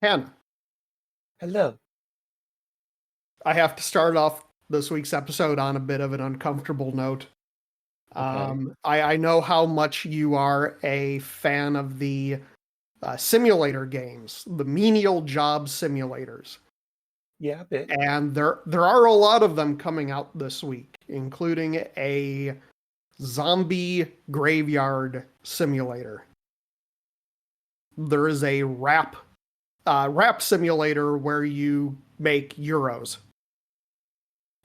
Hannah, Hello. I have to start off this week's episode on a bit of an uncomfortable note. Okay. I know how much you are a fan of the simulator games, the menial job simulators, Yeah, a bit. and there are a lot of them coming out this week, including a zombie graveyard simulator. There is a rap simulator where you make euros,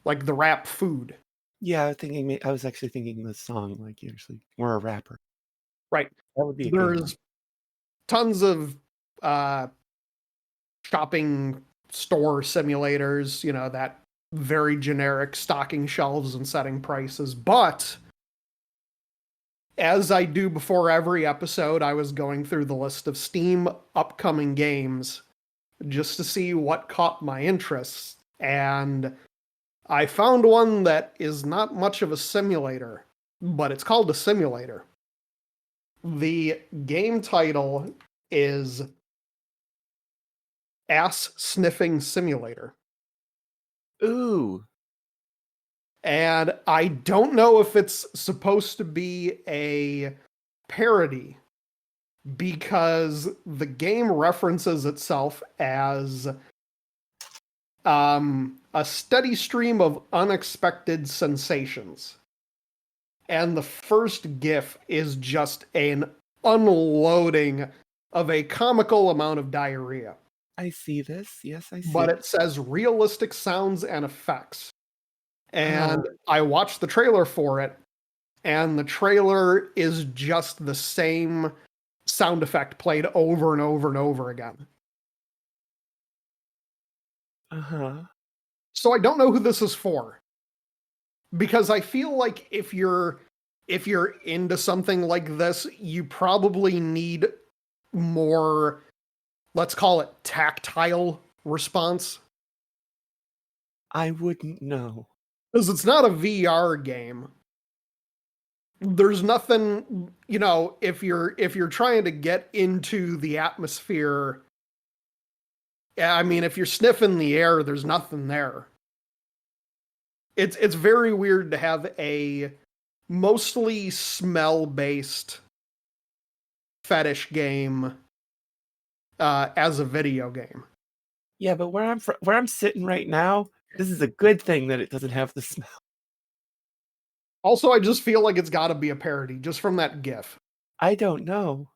like the rap food. Yeah, I was actually thinking the song, like usually we're a rapper. Right. That would be a good one. There's tons of shopping store simulators, that very generic stocking shelves and setting prices. But as I do before every episode, I was going through the list of Steam upcoming games just to see what caught my interest. And I found one that is not much of a simulator, but it's called a simulator. The game title is Ass Sniffing Simulator. Ooh. And I don't know if it's supposed to be a parody because the game references itself as a steady stream of unexpected sensations. And the first GIF is just an unloading of a comical amount of diarrhea. I see this. Yes, I see. But it says realistic sounds and effects. And I watched the trailer for it, and the trailer is just the same sound effect played over and over and over again. Uh-huh. So I don't know who this is for. Because I feel like if you're into something like this, you probably need more, let's call it tactile response. I wouldn't know. Because it's not a VR game. There's nothing, if you're trying to get into the atmosphere, I mean, if you're sniffing the air, there's nothing there. It's very weird to have a mostly smell-based fetish game as a video game. Yeah, but where I'm sitting right now, this is a good thing that it doesn't have the smell. Also, I just feel like it's got to be a parody just from that GIF. I don't know.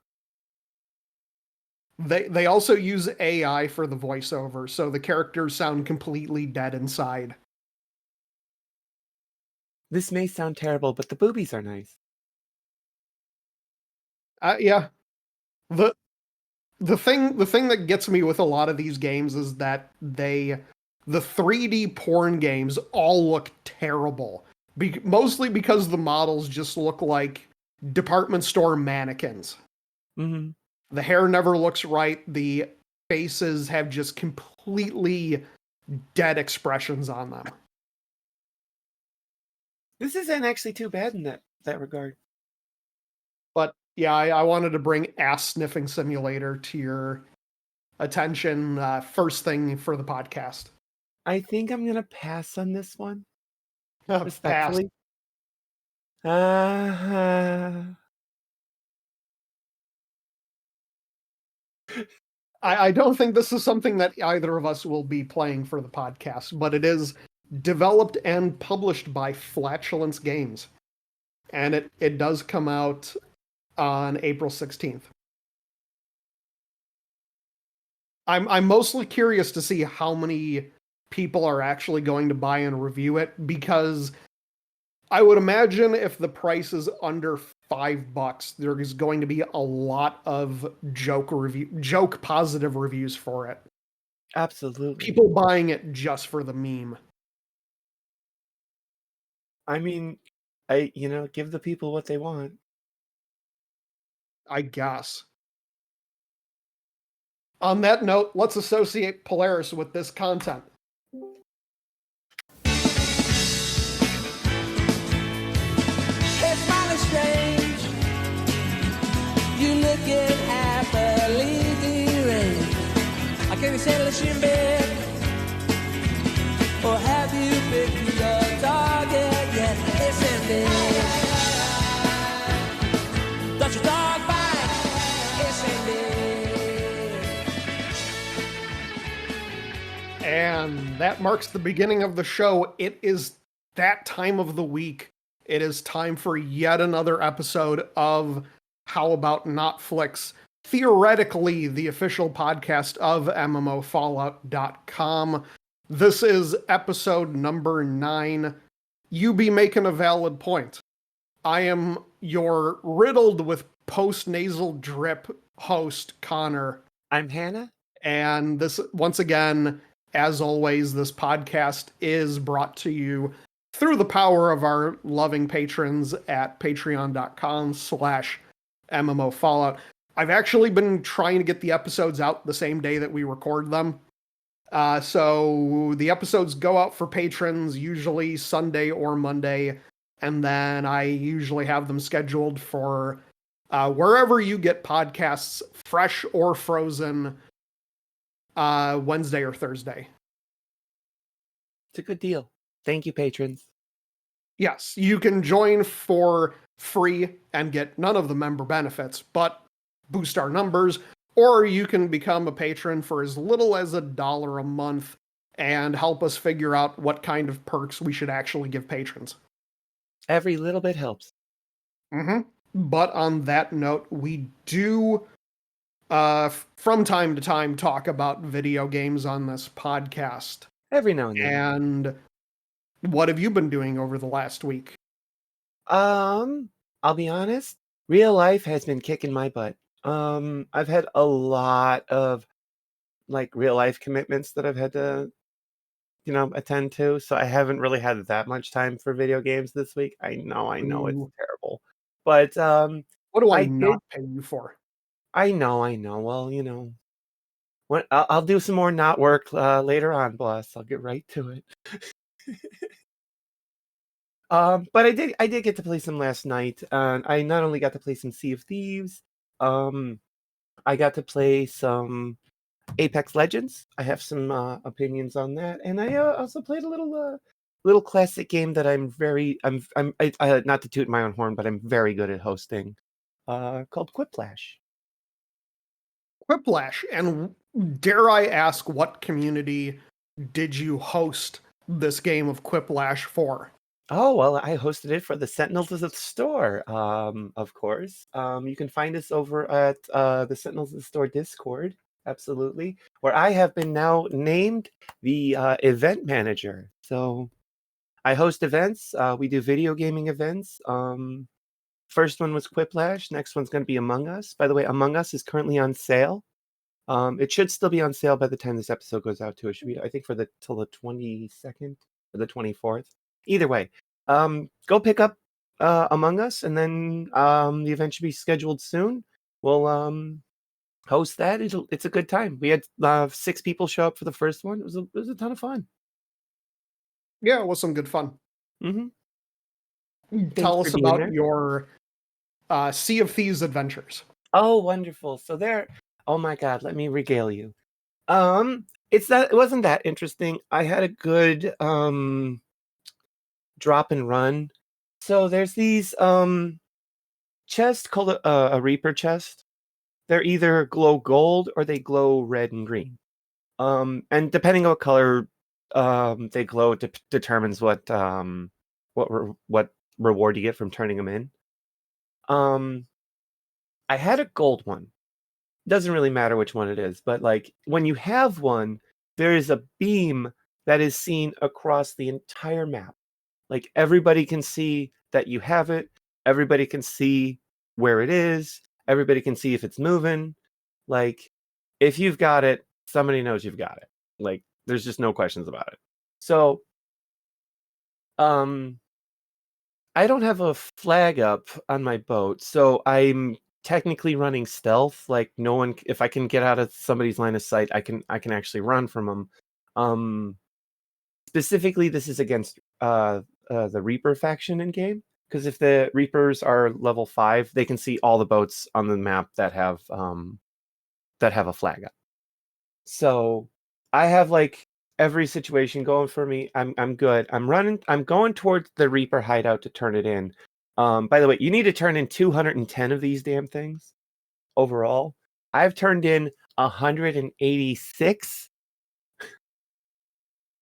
They also use AI for the voiceover, so the characters sound completely dead inside. This may sound terrible, but the boobies are nice. Yeah. The thing that gets me with a lot of these games is that the 3D porn games all look terrible. Mostly because the models just look like department store mannequins. Mm-hmm. The hair never looks right. The faces have just completely dead expressions on them. This isn't actually too bad in that regard. But yeah, I wanted to bring Ass Sniffing Simulator to your attention first thing for the podcast. I think I'm going to pass on this one. Pass. Respectfully. I don't think this is something that either of us will be playing for the podcast, but it is developed and published by Flatulence Games. And it does come out on April 16th. I'm mostly curious to see how many people are actually going to buy and review it, because I would imagine if the price is under $5, there is going to be a lot of joke positive reviews for it. Absolutely. People buying it just for the meme. I mean, give the people what they want. I guess. On that note, let's associate Polaris with this content. It's mighty strange. You looking at the leafy rain. settled in bed? Or have you picked your target yet? Listen, babe. Got your dog bite? Listen, babe. And that marks the beginning of the show. It is that time of the week. It is time for yet another episode of How About Not Flicks, theoretically the official podcast of MMOFallout.com. This is episode number 9. You be making a valid point. I am your riddled with post-nasal drip host, Connor. I'm Hannah. And this, once again, as always, this podcast is brought to you through the power of our loving patrons at patreon.com/MMOFallout. I've actually been trying to get the episodes out the same day that we record them. So the episodes go out for patrons usually Sunday or Monday, and then I usually have them scheduled for wherever you get podcasts, fresh or frozen, Wednesday or Thursday. It's a good deal. Thank you, patrons. Yes, you can join for free and get none of the member benefits, but boost our numbers, or you can become a patron for as little as $1 a month and help us figure out what kind of perks we should actually give patrons. Every little bit helps. But on that note, we do, from time to time, talk about video games on this podcast. Every now and then. And what have you been doing over the last week? I'll be honest. Real life has been kicking my butt. I've had a lot of real life commitments that I've had to, attend to. So I haven't really had that much time for video games this week. I know it's terrible. But what do I not pay you for? I know. Well, I'll do some more not work later on, boss. I'll get right to it. But I did get to play some last night. I not only got to play some Sea of Thieves, I got to play some Apex Legends. I have some opinions on that, and I also played a little classic game that I'm not to toot my own horn, but I'm very good at hosting, called Quiplash. Quiplash, and dare I ask, what community did you host this game of Quiplash for? Oh, well, I hosted it for the Sentinels of the Store, of course. You can find us over at the Sentinels of the Store Discord, absolutely, where I have been now named the event manager. So I host events. We do video gaming events. First one was Quiplash. Next one's going to be Among Us. By the way, Among Us is currently on sale. It should still be on sale by the time this episode goes out too. It should be, I think, till the 22nd or the 24th. Either way, go pick up Among Us, and then the event should be scheduled soon. We'll host that. It's a good time. We had 6 people show up for the first one. It was a ton of fun. Yeah, it was some good fun. Mm-hmm. Tell us about your Sea of Thieves adventures. Oh, wonderful! So oh my God, let me regale you. It wasn't that interesting. I had a good drop and run. So there's these chests called a Reaper chest. They're either glow gold or they glow red and green. And depending on what color they glow, determines what reward you get from turning them in. I had a gold one. Doesn't really matter which one it is, but when you have one, there is a beam that is seen across the entire map. Everybody can see that you have it. Everybody can see where it is. Everybody can see if it's moving. If you've got it, somebody knows you've got it. There's just no questions about it. So, I don't have a flag up on my boat, so I'm technically running stealth. No one, if I can get out of somebody's line of sight, I can actually run from them. Specifically, this is against the Reaper faction in game, because if the Reapers are level 5, they can see all the boats on the map that have a flag up. So I have like every situation going for me. I'm good. I'm going towards the Reaper hideout to turn it in. By the way, you need to turn in 210 of these damn things overall. I've turned in 186.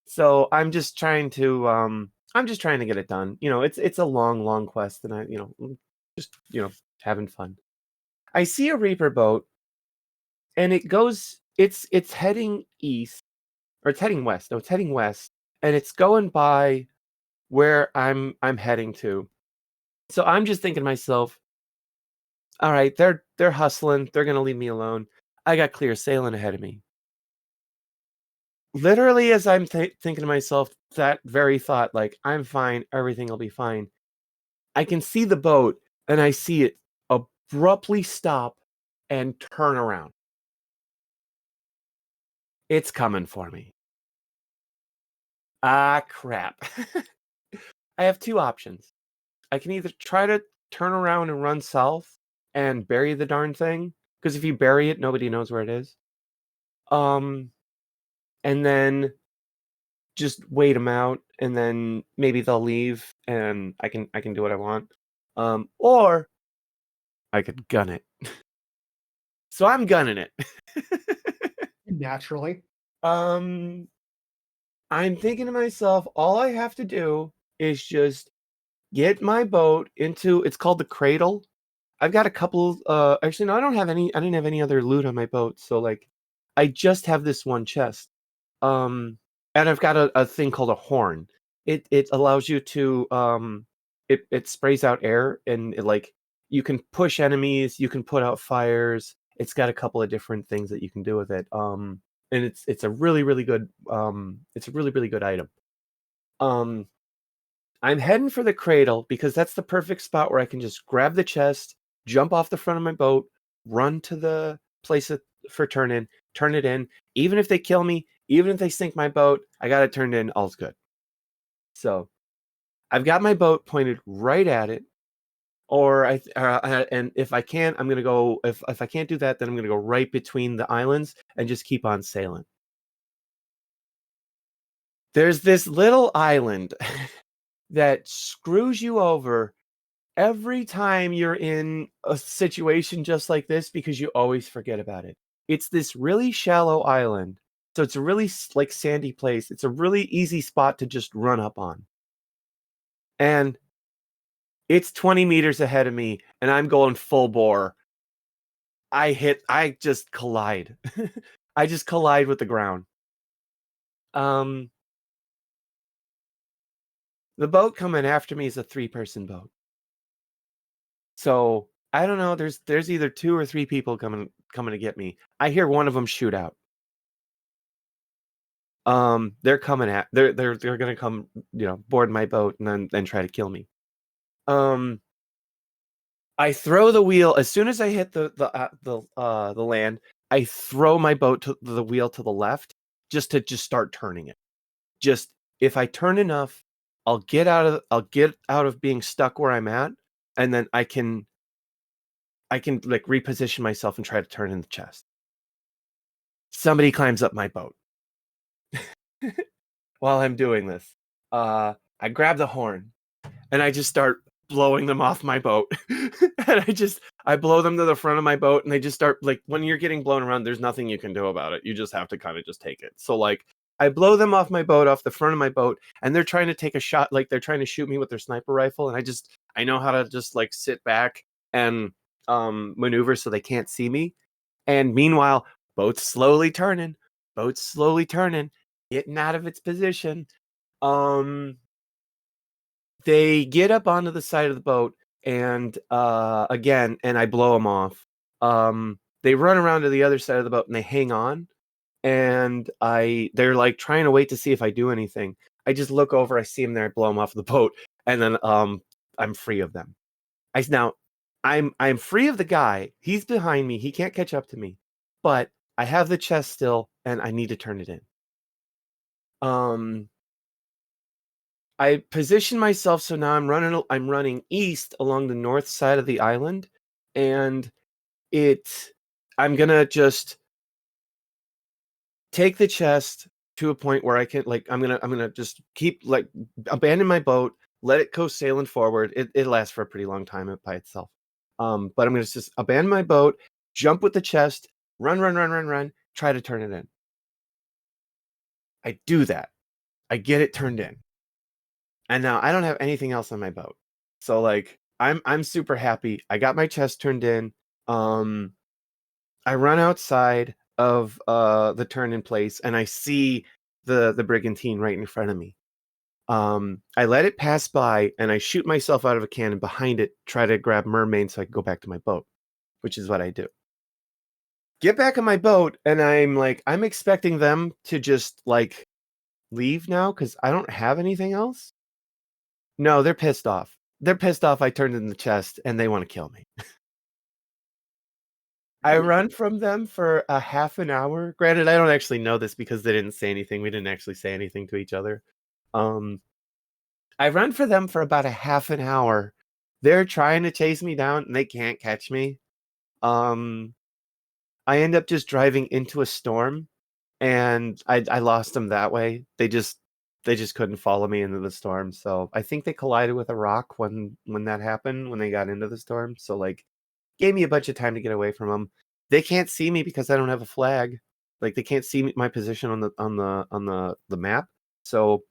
So I'm just trying to get it done. It's a long quest, and just having fun. I see a Reaper boat, and it's heading east, or it's heading west. No, it's heading west, and it's going by where I'm heading to. So I'm just thinking to myself, all right, they're hustling, they're gonna leave me alone. I got clear sailing ahead of me. Literally, as I'm thinking to myself that very thought, like, I'm fine, everything will be fine, I can see the boat, and I see it abruptly stop and turn around. It's coming for me. Ah, crap. I have two options. I can either try to turn around and run south and bury the darn thing, because if you bury it, nobody knows where it is. And then just wait them out, and then maybe they'll leave, and I can do what I want. Or I could gun it. So I'm gunning it. Naturally. I'm thinking to myself, all I have to do is just get my boat into, it's called the cradle. I've got a couple, actually, no, I didn't have any other loot on my boat. So like, I just have this one chest. And I've got a thing called a horn. It allows you to, it sprays out air, and you can push enemies, you can put out fires. It's got a couple of different things that you can do with it. And it's a really, really good, it's a really, really good item. I'm heading for the cradle because that's the perfect spot where I can just grab the chest, jump off the front of my boat, run to the place for turn it in. Even if they kill me, even if they sink my boat, I got it turned in. All's good. So I've got my boat pointed right at it. And if I can't, I'm gonna go. If I can't do that, then I'm gonna go right between the islands and just keep on sailing. There's this little island that screws you over every time you're in a situation just like this, because you always forget about it. It's this really shallow island. So it's a really like sandy place. It's a really easy spot to just run up on. And it's 20 meters ahead of me, and I'm going full bore. I just collide. I just collide with the ground. The boat coming after me is a 3-person boat. So I don't know. There's either 2 or 3 people coming to get me. I hear one of them shoot out. They're coming they're gonna come, board my boat and then try to kill me. I throw the wheel as soon as I hit the land. I throw my boat to the wheel to the left just to start turning it. Just if I turn enough, I'll get out of being stuck where I'm at, and then I can like reposition myself and try to turn in the chest. Somebody climbs up my boat. While I'm doing this, I grab the horn and I just start blowing them off my boat. And I blow them to the front of my boat, and they just start, like, when you're getting blown around, there's nothing you can do about it. You just have to kind of just take it. So like, I blow them off the front of my boat, and they're trying to take a shot, like they're trying to shoot me with their sniper rifle, and I know how to just like sit back and maneuver so they can't see me. And meanwhile, boat's slowly turning, getting out of its position. They get up onto the side of the boat, and again, and I blow them off. They run around to the other side of the boat, and they hang on. And they're like trying to wait to see if I do anything. I just look over, I see them there, I blow them off the boat, and then I'm free of them. I'm free of the guy. He's behind me. He can't catch up to me, but I have the chest still, and I need to turn it in. I position myself so now I'm running east along the north side of the island, and I'm gonna just take the chest to a point where I can I'm gonna just keep abandon my boat, let it go sailing forward. It lasts for a pretty long time by itself. But I'm gonna just abandon my boat, jump with the chest, run, try to turn it in. I do that. I get it turned in. And now I don't have anything else on my boat. So like I'm super happy. I got my chest turned in. I run outside of the turn in place and I see the brigantine right in front of me. I let it pass by and I shoot myself out of a cannon behind it, try to grab mermaid so I can go back to my boat, which is what I do. Get back on my boat and I'm expecting them to just like leave now because I don't have anything else. No, they're pissed off. They're pissed off I turned in the chest and they want to kill me. I run from them for a half an hour. Granted, I don't actually know this because they didn't say anything. We didn't actually say anything to each other. I run for them for about a half an hour. They're trying to chase me down and they can't catch me. I end up just driving into a storm and I lost them that way. They just couldn't follow me into the storm. So I think they collided with a rock when that happened, when they got into the storm. So like gave me a bunch of time to get away from them. They can't see me because I don't have a flag. Like they can't see my position on the map. So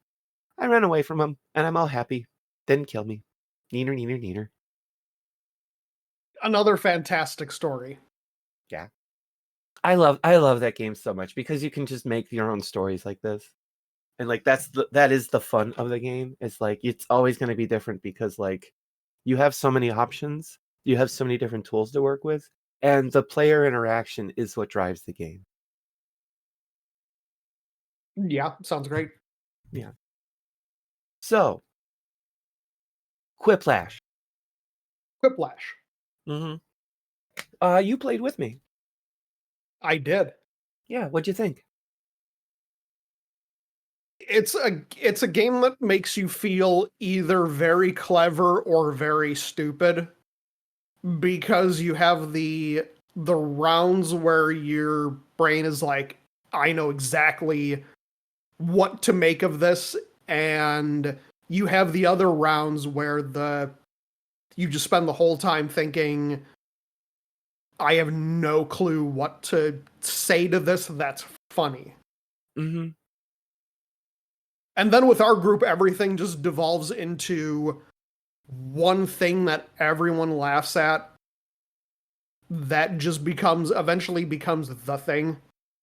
I ran away from them and I'm all happy. Didn't kill me. Neener. Another fantastic story. Yeah. I love that game so much because you can just make your own stories like this. And like that is the fun of the game. It's like it's always going to be different because like you have so many options, you have so many different tools to work with, and the player interaction is what drives the game. Yeah, sounds great. Yeah. So, Quiplash. Quiplash. Mm-hmm. You played with me. I did. Yeah, what'd you think? It's a game that makes you feel either very clever or very stupid because you have the rounds where your brain is like, I know exactly what to make of this, and you have the other rounds where you just spend the whole time thinking, I have no clue what to say to this that's funny. Mm-hmm. And then with our group, everything just devolves into one thing that everyone laughs at that just eventually becomes the thing.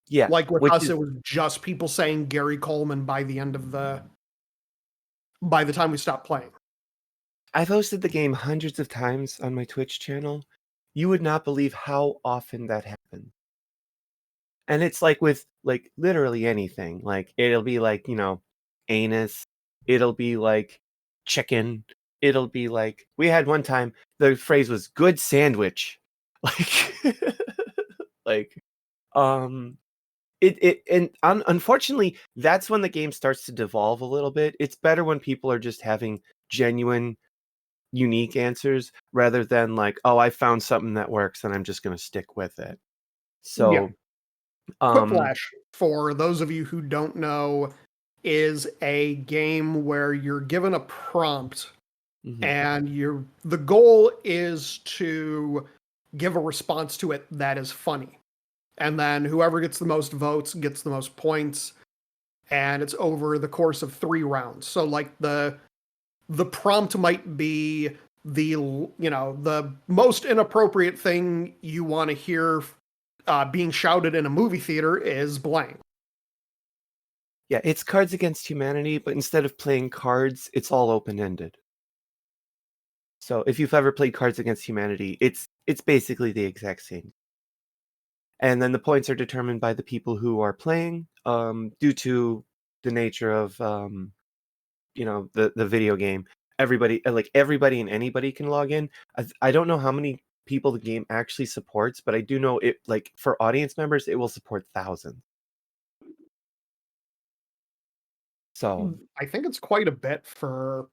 Yeah. Like with us, it was just people saying Gary Coleman by the time we stopped playing. I've hosted the game hundreds of times on my Twitch channel. You would not believe how often that happens. And it's like with like literally anything. Like it'll be like, anus. It'll be like chicken. It'll be like we had one time the phrase was good sandwich. Like like unfortunately that's when the game starts to devolve a little bit. It's better when people are just having genuine unique answers rather than like, oh, I found something that works and I'm just going to stick with it. So yeah. Quiplash, for those of you who don't know, is a game where you're given a prompt and the goal is to give a response to it that is funny. And then whoever gets the most votes gets the most points, and it's over the course of 3 rounds. So like the prompt might be the most inappropriate thing you want to hear being shouted in a movie theater is blank. Yeah, it's Cards Against Humanity, but instead of playing cards, it's all open-ended. So if you've ever played Cards Against Humanity, it's basically the exact same. And then the points are determined by the people who are playing, due to the nature of the video game. Everybody and anybody can log in. I don't know how many people the game actually supports, but I do know it, like for audience members, it will support thousands. So I think it's quite a bit for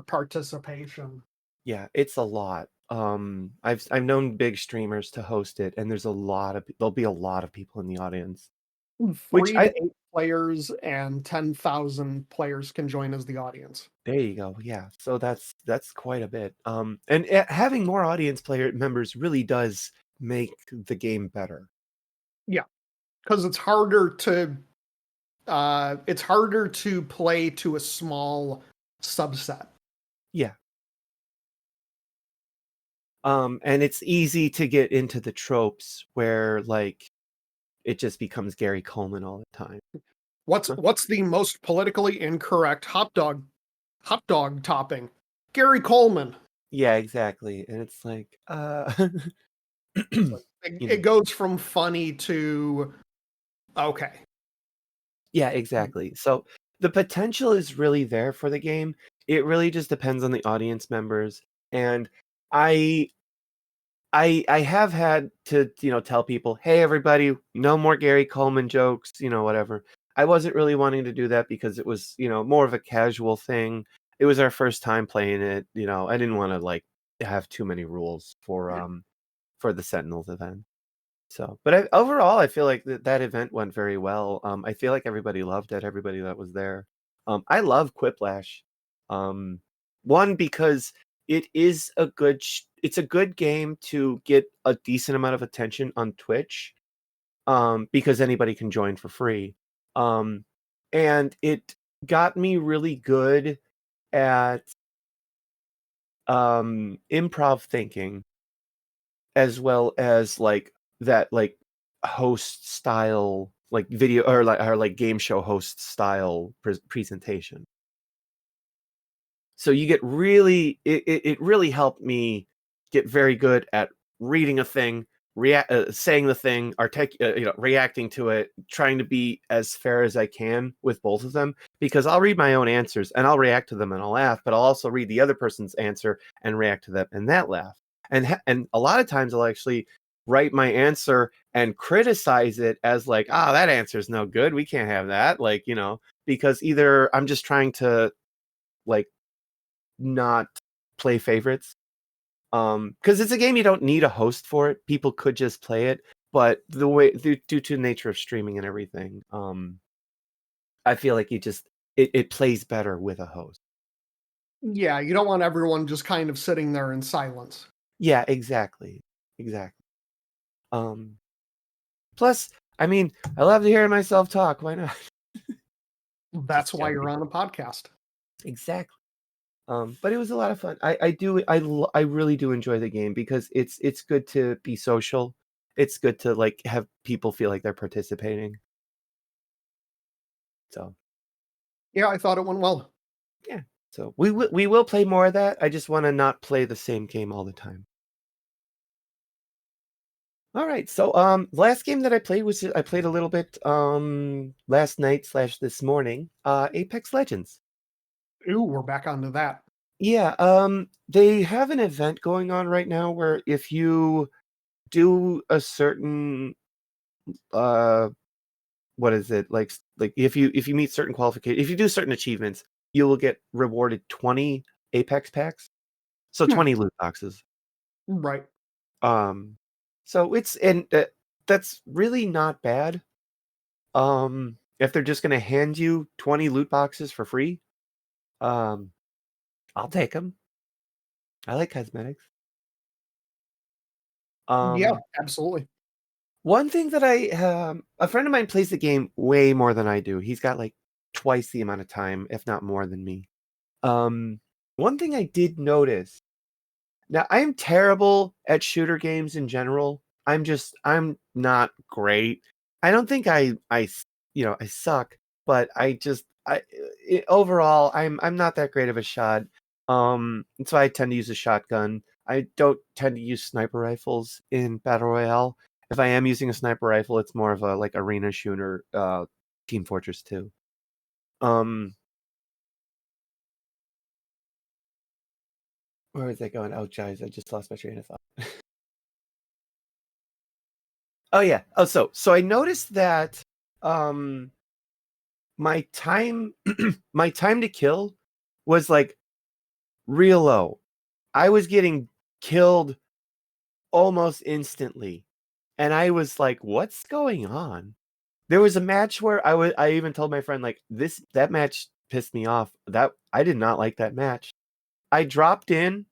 participation. yeah, it's a lot. I've known big streamers to host it, and there'll be a lot of people in the audience. Which 3 to 8 players and 10,000 players can join as the audience. there you go. Yeah. So that's quite a bit. And having more audience player members really does make the game better. Yeah, because it's harder to play to a small subset. Yeah. And it's easy to get into the tropes where like it just becomes Gary Coleman all the time. What's the most politically incorrect hot dog topping? Gary Coleman. Yeah, exactly. And it's like It goes from funny to okay. Yeah, exactly. So the potential is really there for the game. It really just depends on the audience members. And I I have had to, tell people, "Hey everybody, no more Gary Coleman jokes, whatever." I wasn't really wanting to do that because it was, more of a casual thing. It was our first time playing it, I didn't want to like have too many rules for the Sentinels event. So, but overall, I feel like that event went very well. I feel like everybody loved it. Everybody that was there. I love Quiplash. One because it is it's a good game to get a decent amount of attention on Twitch. Because anybody can join for free. And it got me really good at improv thinking, as well as like that like host style like video or like game show host style presentation. So you get really it really helped me get very good at reading a thing, saying the thing, reacting to it, trying to be as fair as I can with both of them, because I'll read my own answers and I'll react to them and I'll laugh, but I'll also read the other person's answer and react to them and that laugh. And a lot of times I'll actually write my answer and criticize it as like, that answer is no good. We can't have that. Like, because either I'm just trying to like not play favorites. Because it's a game you don't need a host for it. People could just play it, but due to the nature of streaming and everything, I feel like it plays better with a host. Yeah, you don't want everyone just kind of sitting there in silence. Yeah, exactly. Plus, I mean, I love to hear myself talk. Why not? That's why you're on a podcast. Exactly. But it was a lot of fun. I really do enjoy the game because it's good to be social. It's good to like have people feel like they're participating. So Yeah, I thought it went well. yeah. So we will play more of that. I just want to not play the same game all the time. All right. So last game that I played was I played a little bit last night / this morning. Apex Legends. Ooh, we're back onto that. Yeah, they have an event going on right now where if you do a certain what is it? Like if you meet certain qualifications, if you do certain achievements, you will get rewarded 20 Apex packs. So 20 loot boxes. Right. So that's really not bad. If they're just going to hand you 20 loot boxes for free, I'll take them. I like cosmetics. Yeah, absolutely. One thing that a friend of mine plays the game way more than I do. He's got like twice the amount of time, if not more than me. One thing I did notice. Now, I'm terrible at shooter games in general. I'm not great. I don't think I suck, but overall I'm not that great of a shot. And so I tend to use a shotgun. I don't tend to use sniper rifles in Battle Royale. If I am using a sniper rifle, it's more of a like arena shooter, Team Fortress 2. Where is that going? Oh, guys, I just lost my train of thought. Oh yeah. Oh, so I noticed that my time my time to kill was like real low. I was getting killed almost instantly. And I was like, what's going on? There was a match where I even told my friend like that match pissed me off. That I did not like that match. I dropped in,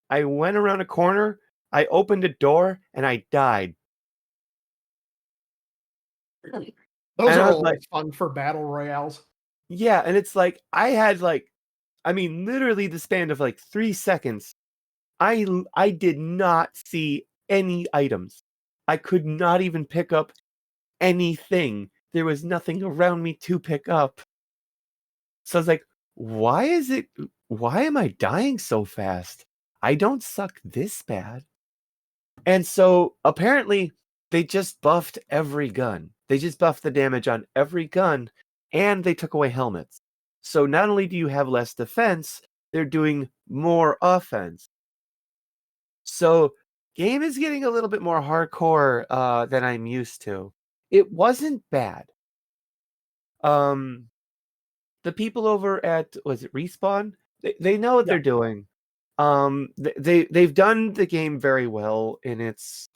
I went around a corner, I opened a door, and I died. Those And I are was like, always fun for battle royales. yeah, and it's like I had like, I mean, literally the span of like 3 seconds. I did not see any items. I could not even pick up anything. There was nothing around me to pick up. So I was like, why am I dying so fast? I don't suck this bad. And so apparently they just buffed every gun. They just buffed the damage on every gun and they took away helmets. So not only do you have less defense, they're doing more offense. So game is getting a little bit more hardcore than I'm used to. It wasn't bad. The people over at was it Respawn? They know what Yeah. they're doing. They've done the game very well in its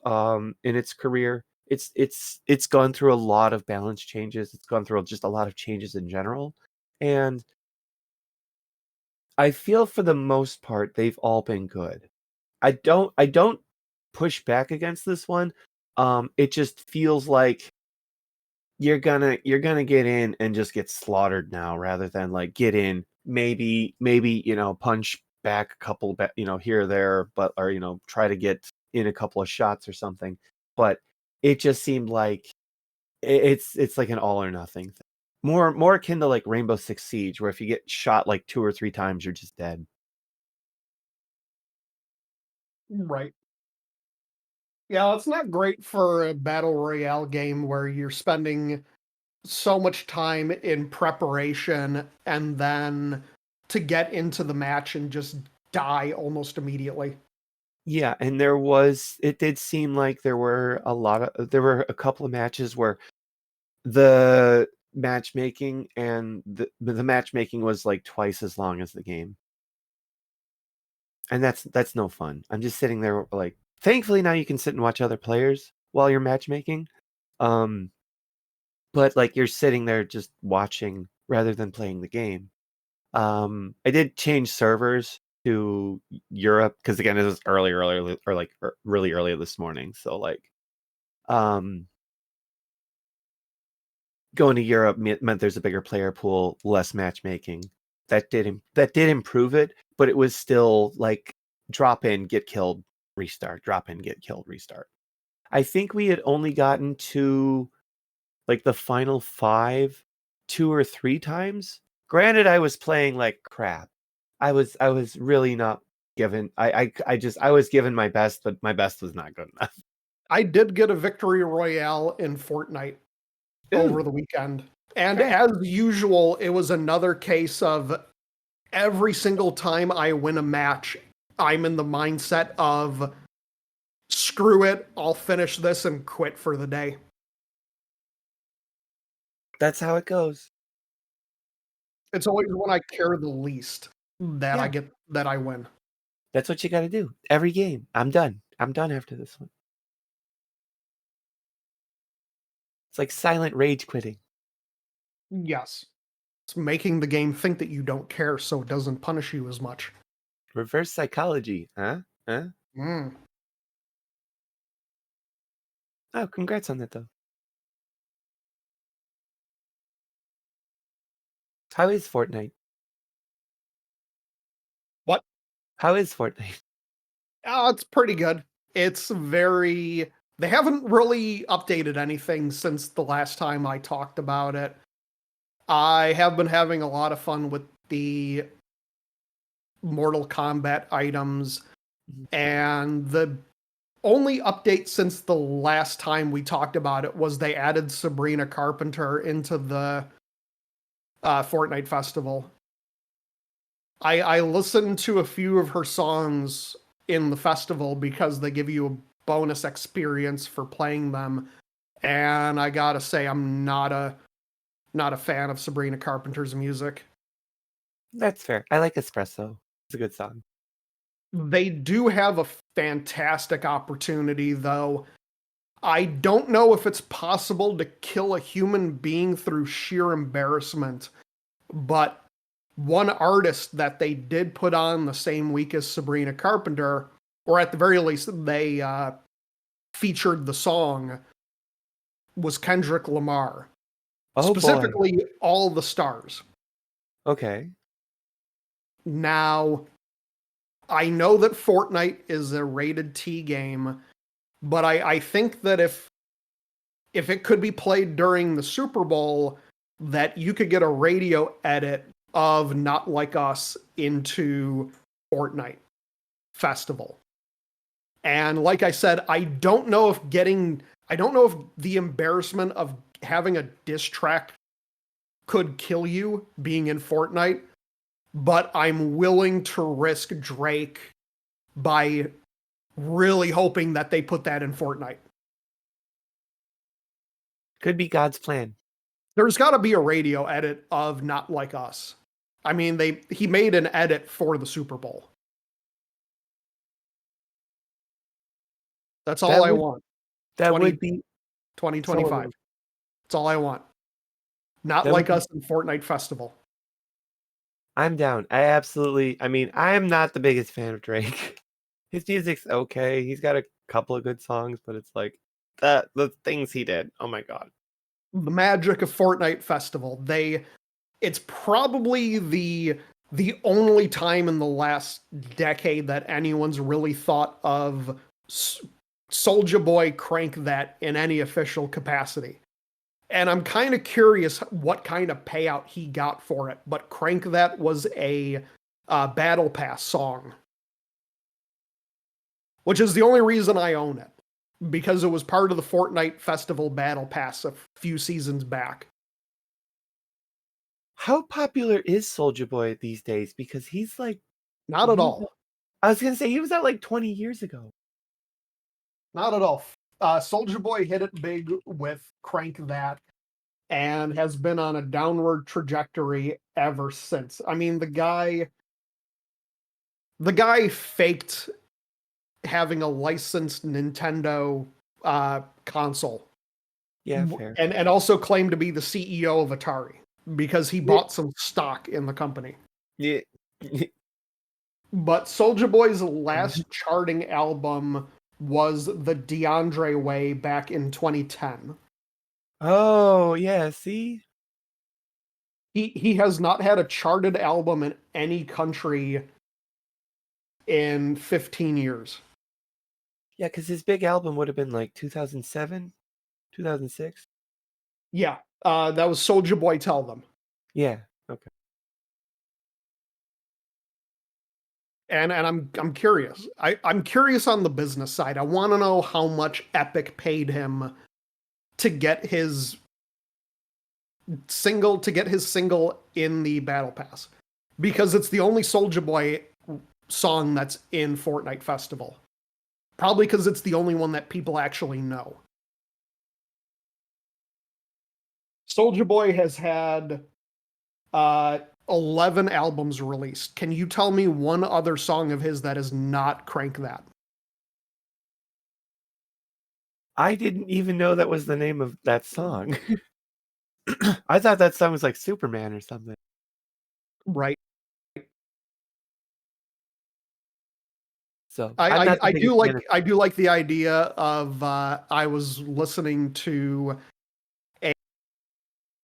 career. It's gone through a lot of balance changes. It's gone through just a lot of changes in general, and I feel for the most part they've all been good. I don't push back against this one. It just feels like you're gonna get in and just get slaughtered now rather than like get in maybe punch back a couple here or there but or try to get in a couple of shots or something, but it just seemed like it's like an all or nothing thing. More akin to like Rainbow Six Siege, where if you get shot like 2 or 3 times you're just dead. Right. Yeah, it's not great for a battle royale game where you're spending so much time in preparation and then to get into the match and just die almost immediately. Yeah, and it did seem like there were a couple of matches where the matchmaking was like twice as long as the game. And that's no fun. I'm just sitting there like thankfully now you can sit and watch other players while you're matchmaking. Um but like you're sitting there just watching rather than playing the game. I did change servers to Europe because again it was really early this morning. So like um going to Europe meant there's a bigger player pool, less matchmaking. That did improve it, but it was still like drop in, get killed, restart, drop in, get killed, restart. I think we had only gotten to like the final 5 2 or 3 times. Granted, I was playing like crap. I was really not given. I was given my best, but my best was not good enough. I did get a victory royale in Fortnite over Ooh, the weekend. And okay. as usual, it was another case of every single time I win a match, I'm in the mindset of screw it, I'll finish this and quit for the day. That's how it goes. It's always when I care the least that Yeah. I win. That's what you got to do. Every game. I'm done. I'm done after this one. It's like silent rage quitting. Yes. It's making the game think that you don't care so it doesn't punish you as much. Reverse psychology, huh? Huh? Mm. Oh, congrats on that though. How is Fortnite? What? How is Fortnite? It's pretty good. It's very. They haven't really updated anything since the last time I talked about it. I have been having a lot of fun with the Mortal Kombat items, and the only update since the last time we talked about it was they added Sabrina Carpenter into the Fortnite Festival. I listened to a few of her songs in the festival because they give you a bonus experience for playing them, and I gotta say I'm not a fan of Sabrina Carpenter's music. That's fair. I like Espresso. It's a good song. They do have a fantastic opportunity though. I don't know if it's possible to kill a human being through sheer embarrassment, but one artist that they did put on the same week as Sabrina Carpenter, or at the very least they featured the song, was Kendrick Lamar. Oh boy. Specifically, All the Stars. Okay. Now, I know that Fortnite is a rated T game, but I think that if it could be played during the Super Bowl, that you could get a radio edit of Not Like Us into Fortnite Festival. And like I said, I don't know if the embarrassment of having a diss track could kill you being in Fortnite, but I'm willing to risk Drake by really hoping that they put that in Fortnite. Could be God's plan. There's got to be a radio edit of Not Like Us. I mean, he made an edit for the Super Bowl. That's all I want. That would be 2025. That's all I want. Not Like Us in Fortnite Festival. I'm down. I mean, I'm not the biggest fan of Drake. His music's okay. He's got a couple of good songs, but it's like the things he did. Oh my god. The magic of Fortnite Festival. It's probably the only time in the last decade that anyone's really thought of Soulja Boy crank that in any official capacity. And I'm kind of curious what kind of payout he got for it, but Crank That was a Battle Pass song. Which is the only reason I own it. Because it was part of the Fortnite Festival Battle Pass a few seasons back. How popular is Soulja Boy these days? Because he's like... Not at all. I was going to say, he was out like 20 years ago. Not at all. Soulja Boy hit it big with Crank That and has been on a downward trajectory ever since. I mean, the guy faked having a licensed Nintendo console. Yeah, fair. And also claimed to be the CEO of Atari because he bought some stock in the company. Yeah. But Soulja Boy's last charting album was The DeAndre Way back in 2010. Oh, yeah, see? He has not had a charted album in any country in 15 years. Yeah, because his big album would have been like 2007, 2006. Yeah, that was Soulja Boy Tell Them. Yeah, okay. And I'm curious. I'm curious on the business side. I want to know how much Epic paid him to get his single in the Battle Pass. Because it's the only Soulja Boy song that's in Fortnite Festival. Probably because it's the only one that people actually know. Soulja Boy has had 11 albums released. Can you tell me one other song of his that is not Crank That? I didn't even know that was the name of that song. I thought that song was like Superman or something. Right. So I do like the idea of I was listening to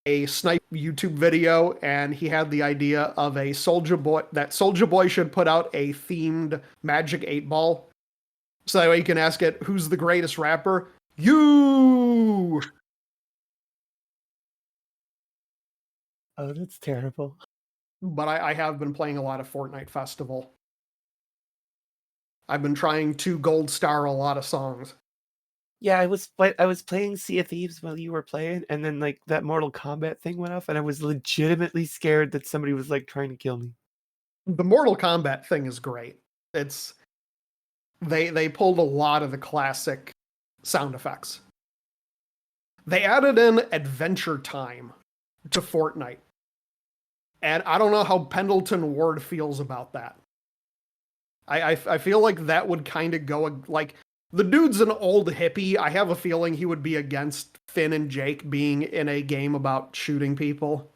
a Snipe YouTube video and he had the idea of that Soulja Boy should put out a themed Magic 8-Ball so that way you can ask it, who's the greatest rapper? You! Oh, that's terrible. But I have been playing a lot of Fortnite Festival. I've been trying to gold star a lot of songs. Yeah, I was playing Sea of Thieves while you were playing, and then like that Mortal Kombat thing went off, and I was legitimately scared that somebody was like trying to kill me. The Mortal Kombat thing is great. It's they pulled a lot of the classic sound effects. They added in Adventure Time to Fortnite. And I don't know how Pendleton Ward feels about that. I feel like that would kind of go like The dude's an old hippie. I have a feeling he would be against Finn and Jake being in a game about shooting people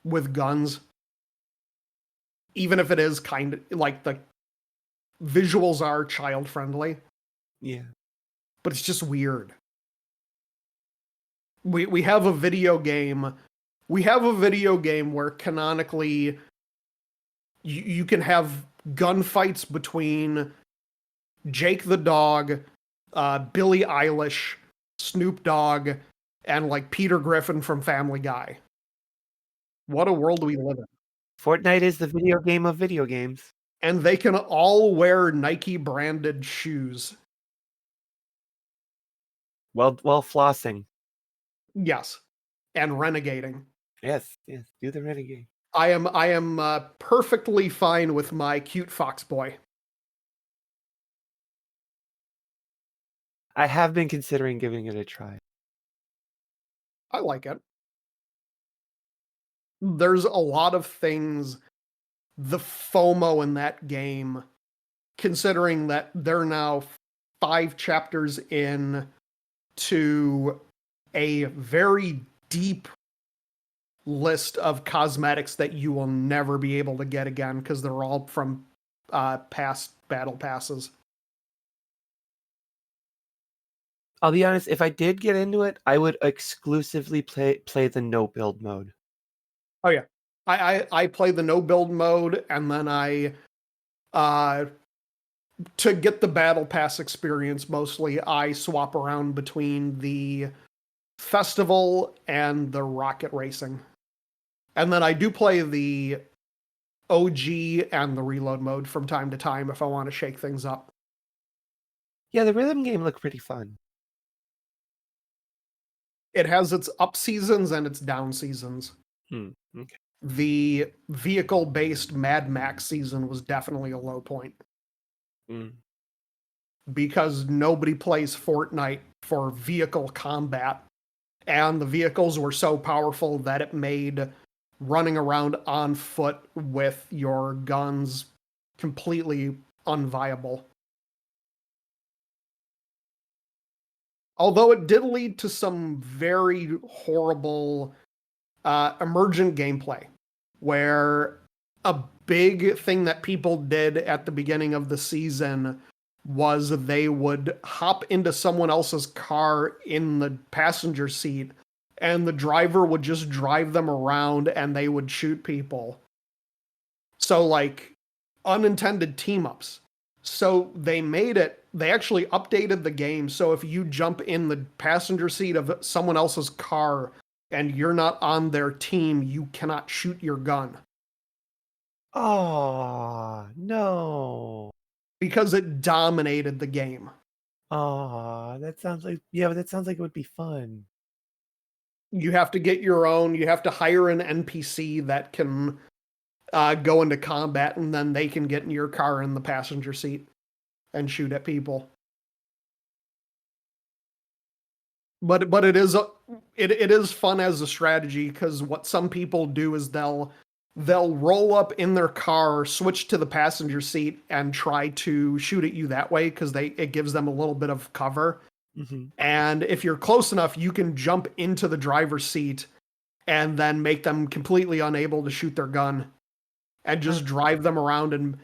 with guns. Even if it is kind of like the visuals are child friendly. Yeah. But it's just weird. We have a video game. We have a video game where canonically you can have gunfights between Jake the dog, Billie Eilish, Snoop Dogg, and like Peter Griffin from Family Guy. What a world we live in. Fortnite is the video game of video games. And they can all wear Nike branded shoes. Well, flossing. Yes. And renegading. Yes, do the renegade. I am perfectly fine with my cute fox boy. I have been considering giving it a try. I like it. There's a lot of things, the FOMO in that game, considering that they're now 5 chapters in to a very deep list of cosmetics that you will never be able to get again because they're all from past battle passes. I'll be honest, if I did get into it, I would exclusively play the no build mode. Oh yeah. I play the no build mode, and then I to get the battle pass experience mostly, I swap around between the festival and the rocket racing. And then I do play the OG and the reload mode from time to time if I want to shake things up. Yeah, the rhythm game looked pretty fun. It has its up seasons and its down seasons. Okay. The vehicle-based Mad Max season was definitely a low point. Because nobody plays Fortnite for vehicle combat, and the vehicles were so powerful that it made running around on foot with your guns completely unviable. Although it did lead to some very horrible emergent gameplay, where a big thing that people did at the beginning of the season was they would hop into someone else's car in the passenger seat, and the driver would just drive them around and they would shoot people. So, like, unintended team-ups. So they actually updated the game so if you jump in the passenger seat of someone else's car and you're not on their team, you cannot shoot your gun. Oh, no. Because it dominated the game. Oh, that sounds like it would be fun. You have to get your own, you have to hire an NPC that can go into combat, and then they can get in your car in the passenger seat and shoot at people. But it is fun as a strategy, because what some people do is they'll roll up in their car, switch to the passenger seat, and try to shoot at you that way, because it gives them a little bit of cover. Mm-hmm. And if you're close enough, you can jump into the driver's seat and then make them completely unable to shoot their gun and just drive them around and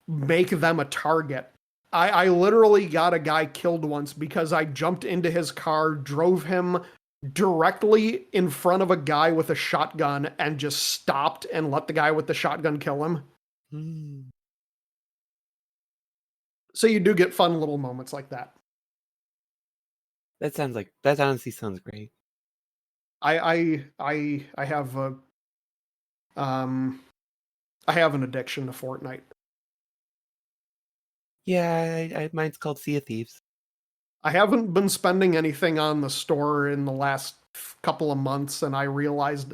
make them a target. I literally got a guy killed once because I jumped into his car, drove him directly in front of a guy with a shotgun, and just stopped and let the guy with the shotgun kill him. So you do get fun little moments like that. That honestly sounds great. I have I have an addiction to Fortnite. Yeah, mine's called Sea of Thieves. I haven't been spending anything on the store in the last couple of months, and I realized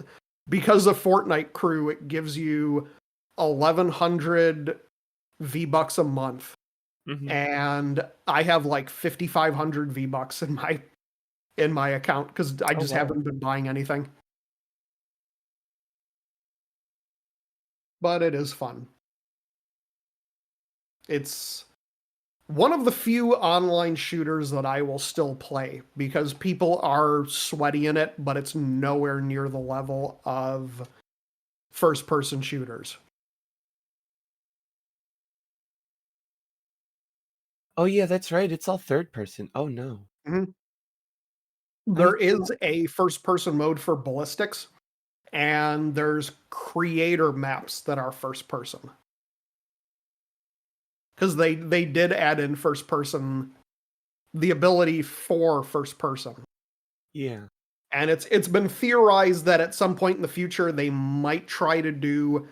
because of Fortnite Crew, it gives you 1,100 V-Bucks a month. Mm-hmm. And I have like 5,500 V-Bucks in my account because I just haven't been buying anything. But it is fun. It's one of the few online shooters that I will still play because people are sweaty in it, but it's nowhere near the level of first-person shooters. Oh yeah, that's right. It's all third person. Oh no. There is a first-person mode for ballistics, and there's creator maps that are first-person. Because they did add in first-person, the ability for first-person. Yeah. And it's been theorized that at some point in the future they might try to do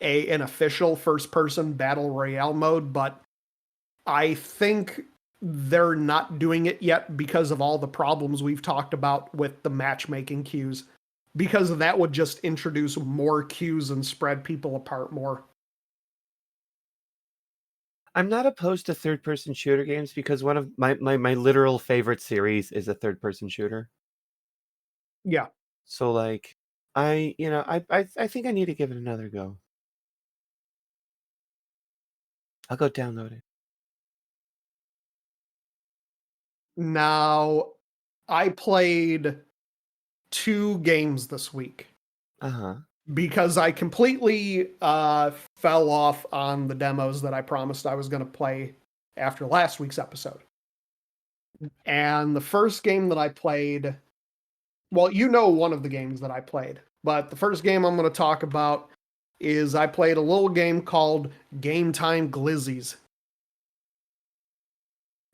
an official first-person battle royale mode, but I think they're not doing it yet because of all the problems we've talked about with the matchmaking queues. Because that would just introduce more queues and spread people apart more. I'm not opposed to third-person shooter games because one of my literal favorite series is a third-person shooter. Yeah. So like, I think I need to give it another go. I'll go download it. Now, I played 2 games this week Uh-huh. because I completely fell off on the demos that I promised I was going to play after last week's episode. And the first game that I played, well, you know one of the games that I played, but the first game I'm going to talk about is I played a little game called Gametime Glizzys.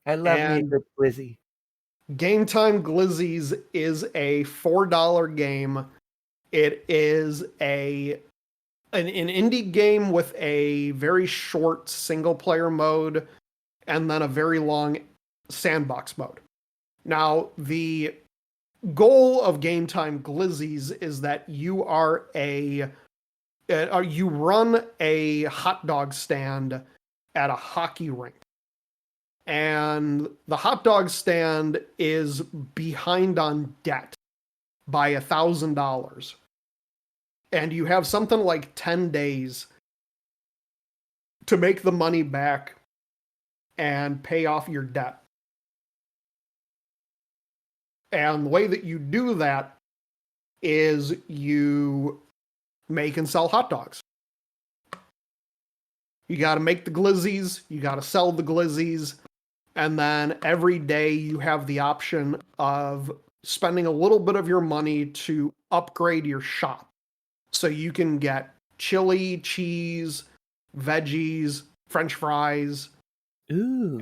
I love me a And good Glizzy. Gametime Glizzys is a $4 game. It is an indie game with a very short single player mode and then a very long sandbox mode. Now, the goal of Gametime Glizzys is that you are you run a hot dog stand at a hockey rink. And the hot dog stand is behind on debt by $1,000. And you have something like 10 days to make the money back and pay off your debt. And the way that you do that is you make and sell hot dogs. You got to make the glizzies, you got to sell the glizzies, and then every day you have the option of spending a little bit of your money to upgrade your shop. So you can get chili, cheese, veggies, French fries. Ooh.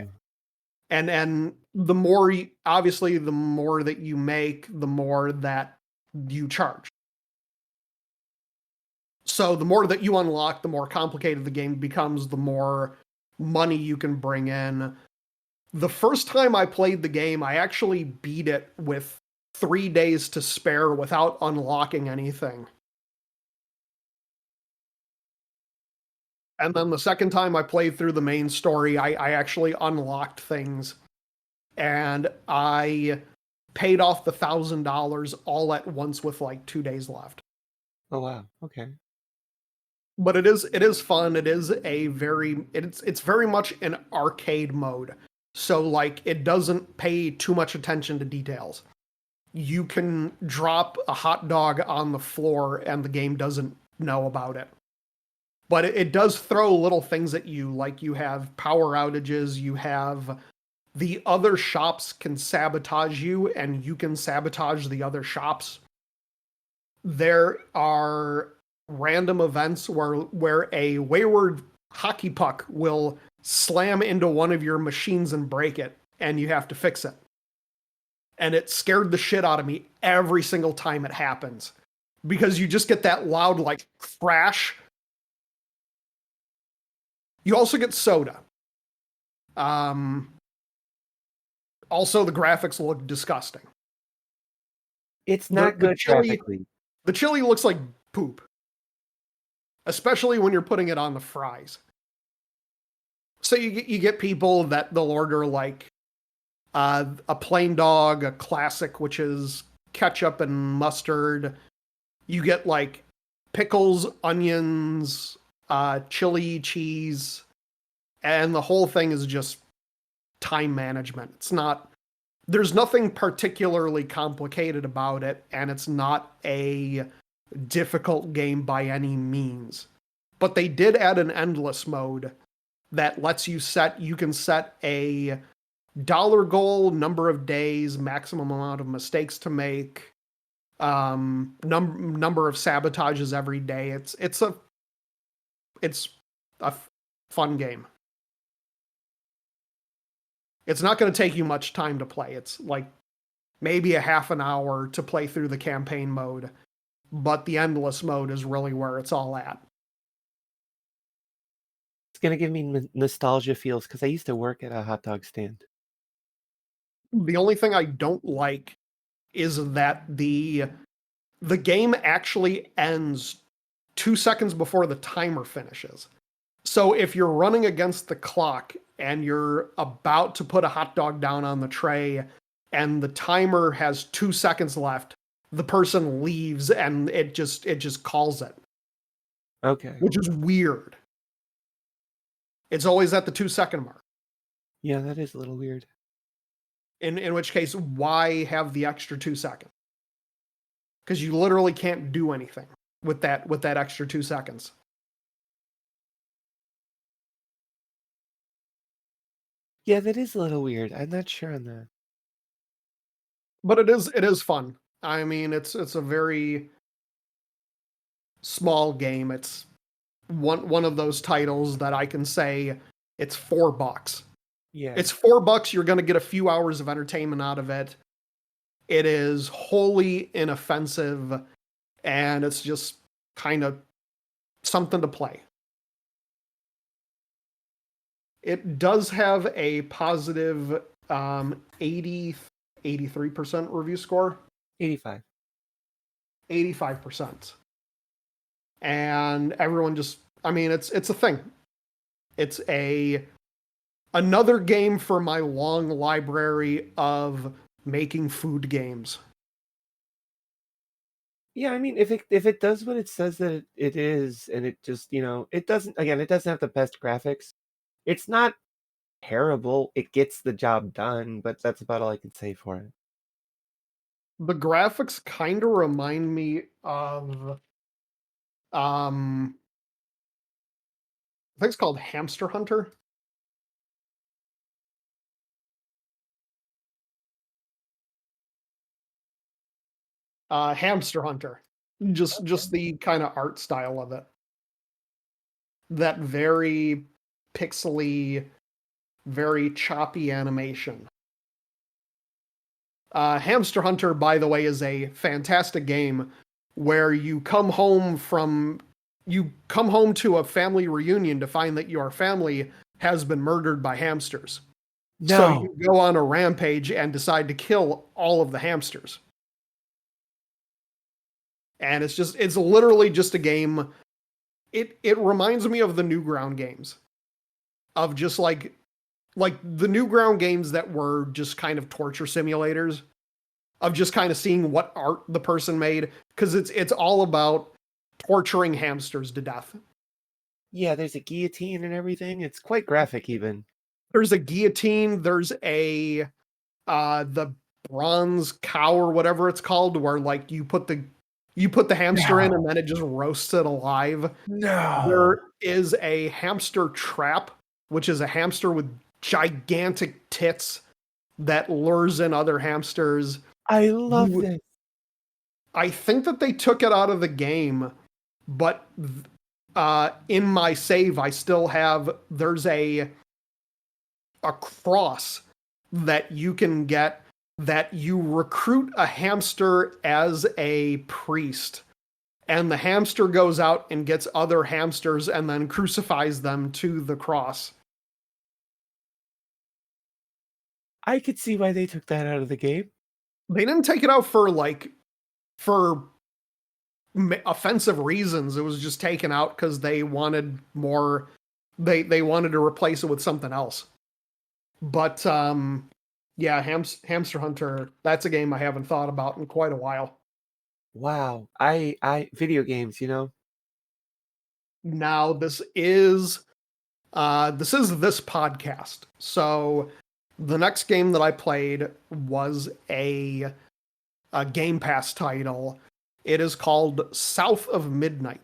And the more, obviously, the more that you make, the more that you charge. So the more that you unlock, the more complicated the game becomes, the more money you can bring in. The first time I played the game, I actually beat it with 3 days to spare without unlocking anything. And then the second time I played through the main story, I actually unlocked things. And I paid off the $1,000 all at once with like 2 days left. Oh wow. Okay. But it is fun. It is it's very much an arcade mode. So like it doesn't pay too much attention to details. You can drop a hot dog on the floor and the game doesn't know about it. But it does throw little things at you, like you have power outages, you have the other shops can sabotage you, and you can sabotage the other shops. There are random events where a wayward hockey puck will slam into one of your machines and break it, and you have to fix it. And it scared the shit out of me every single time it happens. Because you just get that loud, like, crash. You also get soda. Also, the graphics look disgusting. It's not good graphically. The chili looks like poop. Especially when you're putting it on the fries. So you get people that they'll order like a plain dog, a classic, which is ketchup and mustard. You get like pickles, onions, chili, cheese, and the whole thing is just time management. There's nothing particularly complicated about it, and it's not a difficult game by any means. But they did add an endless mode that lets you can set a dollar goal, number of days, maximum amount of mistakes to make, number of sabotages every day. It's a fun game. It's not going to take you much time to play. It's like maybe a half an hour to play through the campaign mode, but the endless mode is really where it's all at. It's gonna give me nostalgia feels because I used to work at a hot dog stand. The only thing I don't like is that the game actually ends 2 seconds before the timer finishes. So if you're running against the clock and you're about to put a hot dog down on the tray and the timer has 2 seconds left, the person leaves and it just calls it. Okay. Which is weird. It's always at the 2 second mark. Yeah, that is a little weird. In which case, why have the extra 2 seconds? Because you literally can't do anything with that extra 2 seconds. Yeah, that is a little weird. I'm not sure on that. But it is fun. I mean, it's a very small game. It's one of those titles that I can say it's $4. Yeah. It's $4. You're going to get a few hours of entertainment out of it. It is wholly inoffensive, and it's just kind of something to play. It does have a positive 83% review score. 85. 85%. And everyone it's a thing. It's another game for my long library of making food games. Yeah, I mean, if it does what it says that it is, and it just, it doesn't have the best graphics. It's not terrible. It gets the job done, but that's about all I can say for it. The graphics kind of remind me of I think it's called Hamster Hunter. Hamster Hunter. Just the kind of art style of it. That very pixely, very choppy animation. Hamster Hunter, by the way, is a fantastic game where you come home to a family reunion to find that your family has been murdered by hamsters. No. So you go on a rampage and decide to kill all of the hamsters. And it's literally just a game. It reminds me of the Newground games. Of just like the Newground games that were just kind of torture simulators. Of just kind of seeing what art the person made. Because it's all about torturing hamsters to death. Yeah, there's a guillotine and everything. It's quite graphic even. There's a guillotine, there's the bronze cow or whatever it's called, where like you put the hamster in and then it just roasts it alive. No. There is a hamster trap, which is a hamster with gigantic tits that lures in other hamsters. I love this. I think that they took it out of the game, but in my save, I still have, there's a cross that you can get that you recruit a hamster as a priest, and the hamster goes out and gets other hamsters and then crucifies them to the cross. I could see why they took that out of the game. They didn't take it out for offensive reasons. It was just taken out because they wanted more. They wanted to replace it with something else. But yeah, Hamster Hunter. That's a game I haven't thought about in quite a while. Wow, I video games. Now this is this podcast. So The next game that I played was a Game Pass title. It is called South of Midnight.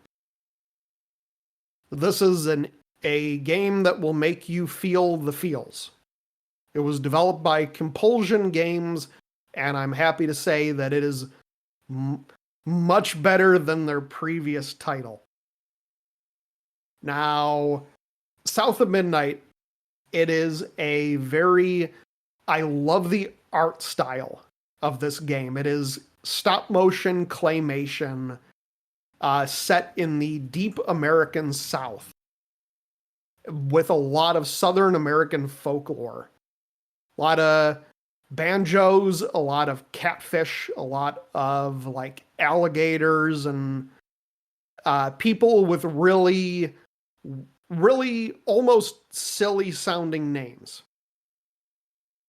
This is a game that will make you feel the feels. It was developed by Compulsion Games, and I'm happy to say that it is much better than their previous title. Now, South of Midnight, it is I love the art style of this game. It is stop motion claymation set in the deep American South with a lot of Southern American folklore. A lot of banjos, a lot of catfish, a lot of like alligators and people with really almost silly sounding names.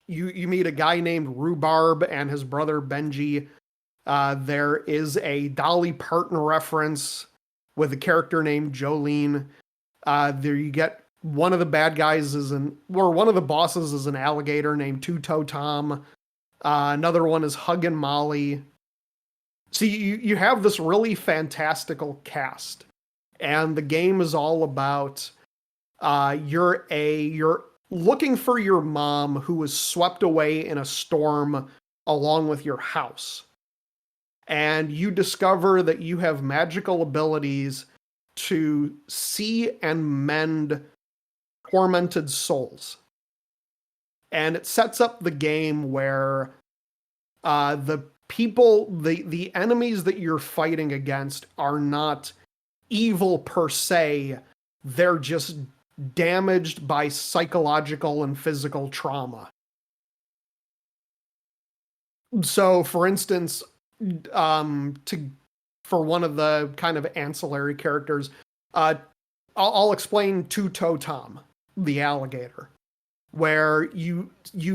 You meet a guy named Rhubarb and his brother Benji. There is a Dolly Parton reference with a character named Jolene. There you get one of the bad guys one of the bosses is an alligator named Two-Toe Tom. Another one is Huggin' Molly. So you have this really fantastical cast, and the game is all about you're looking for your mom who was swept away in a storm along with your house. And you discover that you have magical abilities to see and mend tormented souls. And it sets up the game where the enemies that you're fighting against are not evil per se. They're just damaged by psychological and physical trauma. So, for instance, for one of the kind of ancillary characters, I'll explain Two-Toe Tom, the alligator, where you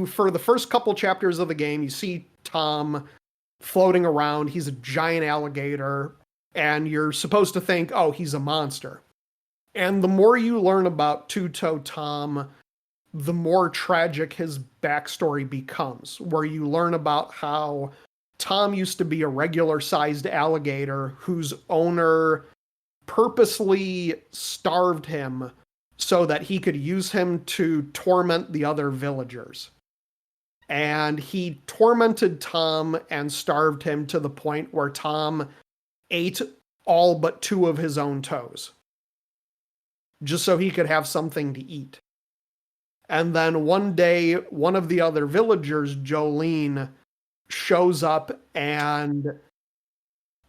for the first couple chapters of the game, you see Tom floating around. He's a giant alligator, and you're supposed to think, oh, he's a monster. And the more you learn about Two-Toe Tom, the more tragic his backstory becomes, where you learn about how Tom used to be a regular-sized alligator whose owner purposely starved him so that he could use him to torment the other villagers. And he tormented Tom and starved him to the point where Tom ate all but 2 of his own toes, just so he could have something to eat. And then one day, one of the other villagers, Jolene, shows up and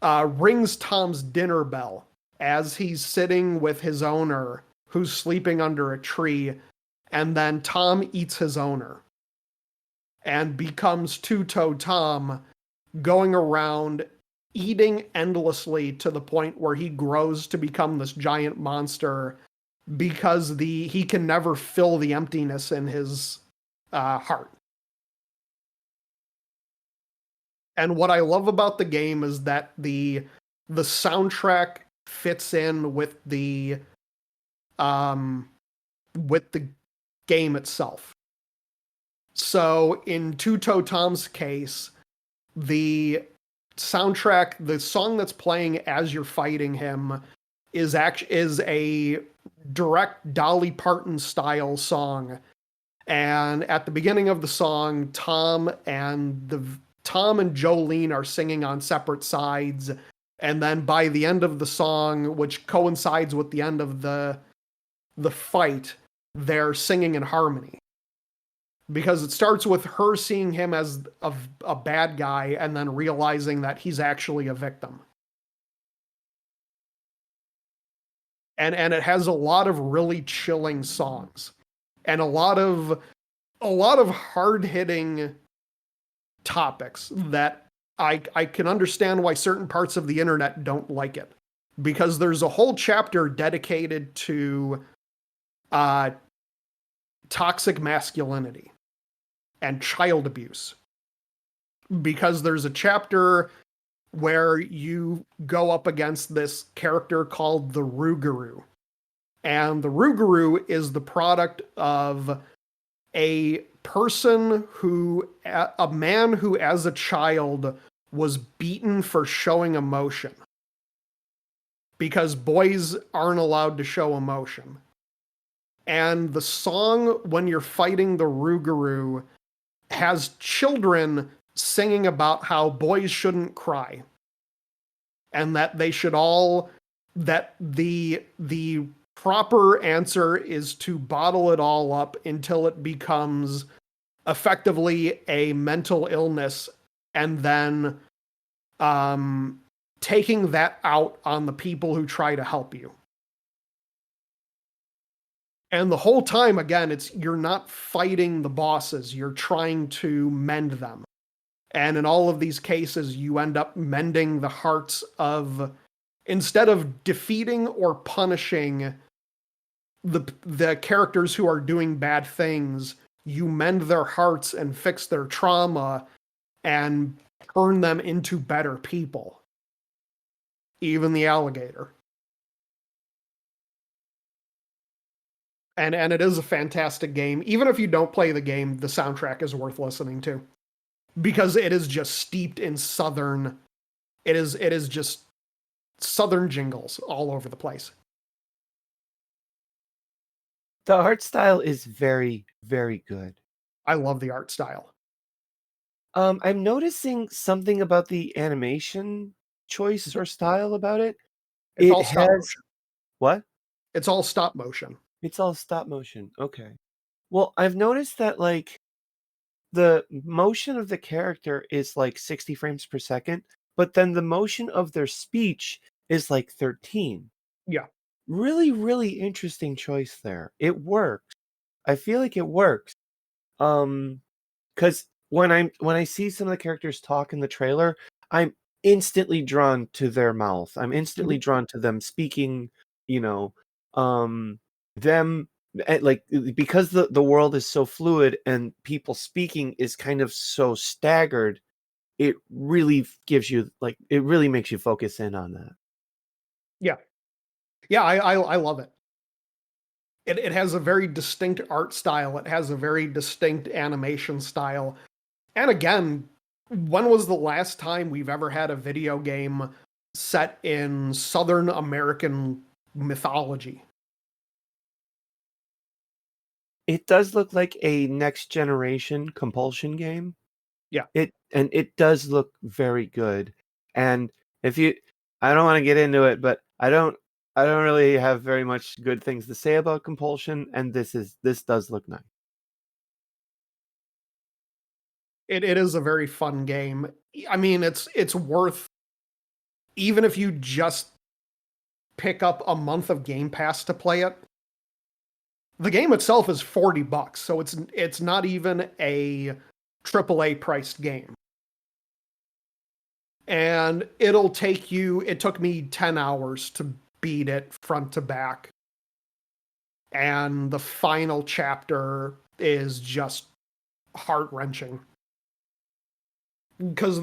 rings Tom's dinner bell as he's sitting with his owner, who's sleeping under a tree, and then Tom eats his owner and becomes Two-Toe Tom, going around eating endlessly to the point where he grows to become this giant monster because he can never fill the emptiness in his heart. And what I love about the game is that the soundtrack fits in with the game itself. So in Two-Toe Tom's case, the soundtrack, the song that's playing as you're fighting him is a direct Dolly Parton style song. And at the beginning of the song, Tom and Jolene are singing on separate sides. And then by the end of the song, which coincides with the end of the fight, they're singing in harmony. Because it starts with her seeing him as a bad guy and then realizing that he's actually a victim. And it has a lot of really chilling songs and a lot of hard-hitting topics that I can understand why certain parts of the internet don't like it, because there's a whole chapter dedicated to toxic masculinity and child abuse, because there's a chapter where you go up against this character called the Rougarou. And the Rougarou is the product of a a man who as a child was beaten for showing emotion because boys aren't allowed to show emotion. And the song When You're Fighting the Rougarou has children singing about how boys shouldn't cry and that they should all, that the proper answer is to bottle it all up until it becomes effectively a mental illness, and then taking that out on the people who try to help you. And the whole time, again, you're not fighting the bosses, you're trying to mend them. And in all of these cases, you end up mending the hearts of, instead of defeating or punishing the characters who are doing bad things, you mend their hearts and fix their trauma and turn them into better people. Even the alligator. And it is a fantastic game. Even if you don't play the game, the soundtrack is worth listening to. Because it is just steeped in southern... It is just southern jingles all over the place. The art style is very, very good. I love the art style. I'm noticing something about the animation choice or style about it. It's all stop motion. What? It's all stop motion. It's all stop motion. Okay. Well, I've noticed that like the motion of the character is like 60 frames per second, but then the motion of their speech is like 13. Yeah. Really, really interesting choice there. It works. I feel like it works. Because when I see some of the characters talk in the trailer, I'm instantly drawn to their mouth. I'm instantly drawn to them speaking, them like, because the world is so fluid and people speaking is kind of so staggered, it really gives you like, it really makes you focus in on that. Yeah, I love it. It has a very distinct art style. It has a very distinct animation style. And again, when was the last time we've ever had a video game set in Southern American mythology? It does look like a next generation Compulsion game. Yeah. It does look very good. And I don't want to get into it, but I don't really have very much good things to say about Compulsion, and this does look nice. It is a very fun game. I mean, it's worth, even if you just pick up a month of Game Pass to play it. The game itself is $40, so it's not even a AAA priced game. And it took me 10 hours to beat it front to back. And the final chapter is just heart-wrenching. Because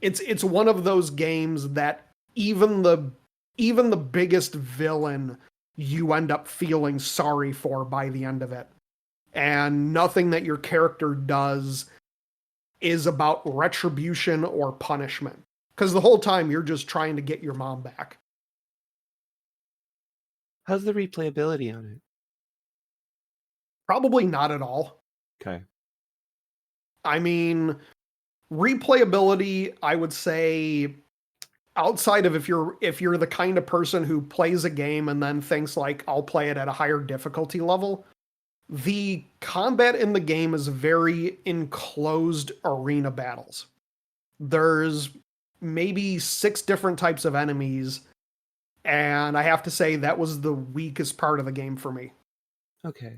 it's one of those games that even the biggest villain you end up feeling sorry for by the end of it. And nothing that your character does is about retribution or punishment. Because the whole time you're just trying to get your mom back. How's the replayability on it? Probably not at all. Okay. I mean, replayability, I would say, outside of if you're the kind of person who plays a game and then thinks like, I'll play it at a higher difficulty level, the combat in the game is very enclosed arena battles. There's maybe 6 different types of enemies, and I have to say that was the weakest part of the game for me. Okay.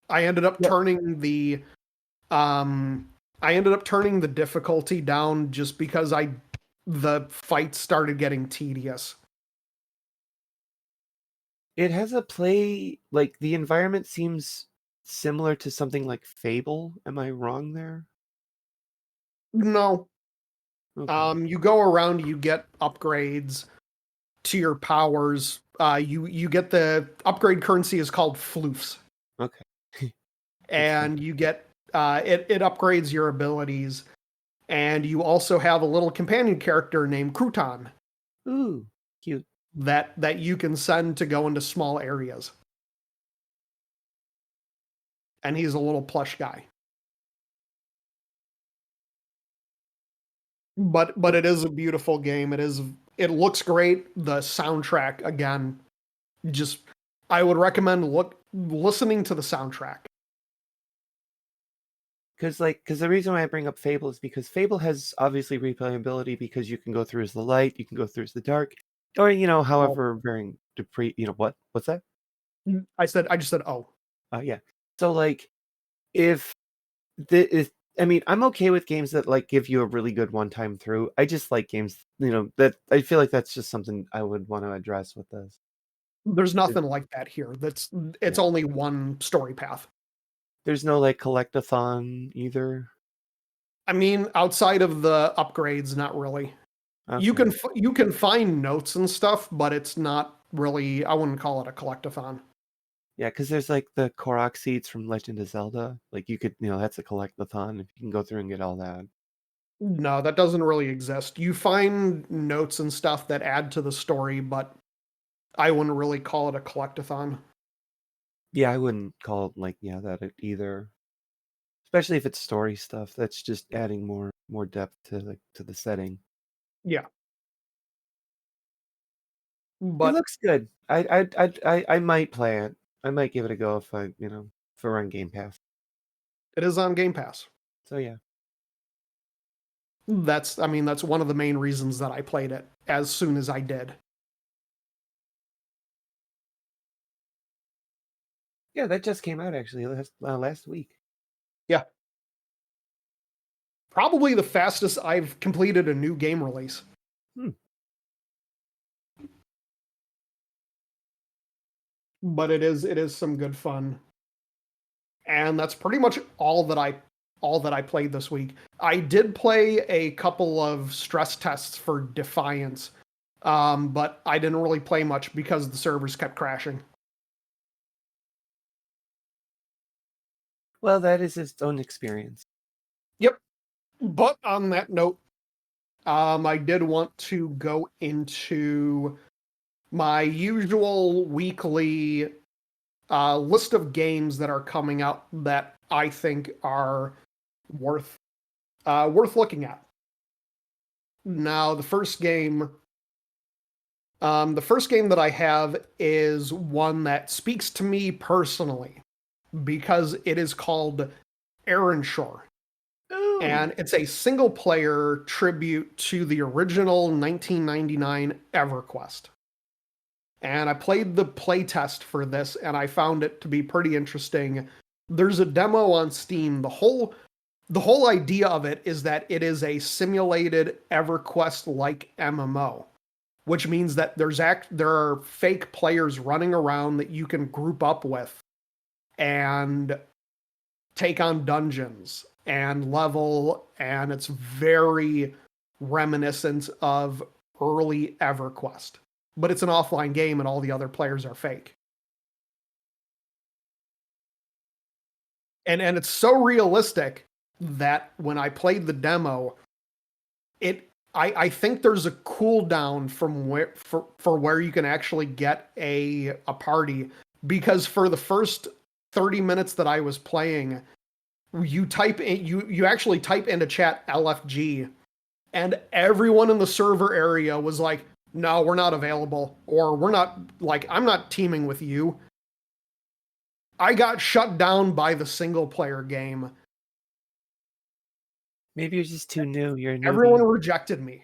I ended up turning the difficulty down just because the fight started getting tedious. It has like the environment seems similar to something like Fable. Am I wrong there? No. Okay. You go around, you get upgrades to your powers. You get the upgrade currency is called floofs. Okay. and you get it upgrades your abilities, and you also have a little companion character named Crouton Ooh, cute. that you can send to go into small areas. And he's a little plush guy. But it is a beautiful game. It looks great. The soundtrack, again, just I would recommend listening to the soundtrack. Because the reason why I bring up Fable is because Fable has obviously replayability because you can go through as the light, you can go through as the dark, or however varying what's that? I just said oh. Yeah. So if I'm okay with games that give you a really good one time through. I just like games, that I feel like that's just something I would want to address with this. There's nothing like that here. It's only one story path. There's no collectathon either. I mean, outside of the upgrades, not really. Okay. You can find notes and stuff, but it's not really. I wouldn't call it a collectathon. Yeah, because there's the Korok seeds from Legend of Zelda. You could, that's a collectathon if you can go through and get all that. No, that doesn't really exist. You find notes and stuff that add to the story, but I wouldn't really call it a collectathon. Yeah, I wouldn't call it that either. Especially if it's story stuff. That's just adding more depth to the setting. Yeah. It But looks good. I might play it. I might give it a go if I we're on Game Pass. it is on Game Pass. So yeah. That's one of the main reasons that I played it as soon as I did. Yeah, that just came out actually last week. Yeah. Probably the fastest I've completed a new game release. But it is some good fun. And that's pretty much all that I played this week. I did play a couple of stress tests for Defiance, but I didn't really play much because the servers kept crashing. Well, that is its own experience. Yep. But on that note, I did want to go into my usual weekly list of games that are coming out that I think are worth looking at. Now, the first game that I have is one that speaks to me personally because it is called Erenshor. Ooh. And it's a single-player tribute to the original 1999 EverQuest. And I played the playtest for this, and I found it to be pretty interesting. There's a demo on Steam. The whole idea of it is that it is a simulated EverQuest-like MMO, which means that there are fake players running around that you can group up with and take on dungeons and level, and it's very reminiscent of early EverQuest. But it's an offline game and all the other players are fake. And it's so realistic that when I played the demo, I think there's a cooldown from where you can actually get a party, because for the first 30 minutes that I was playing, you actually type into chat LFG, and everyone in the server area was like, no, we're not available, or we're not, I'm not teaming with you. I got shut down by the single player game. Maybe you're just too new. You're a newbie. Everyone rejected me.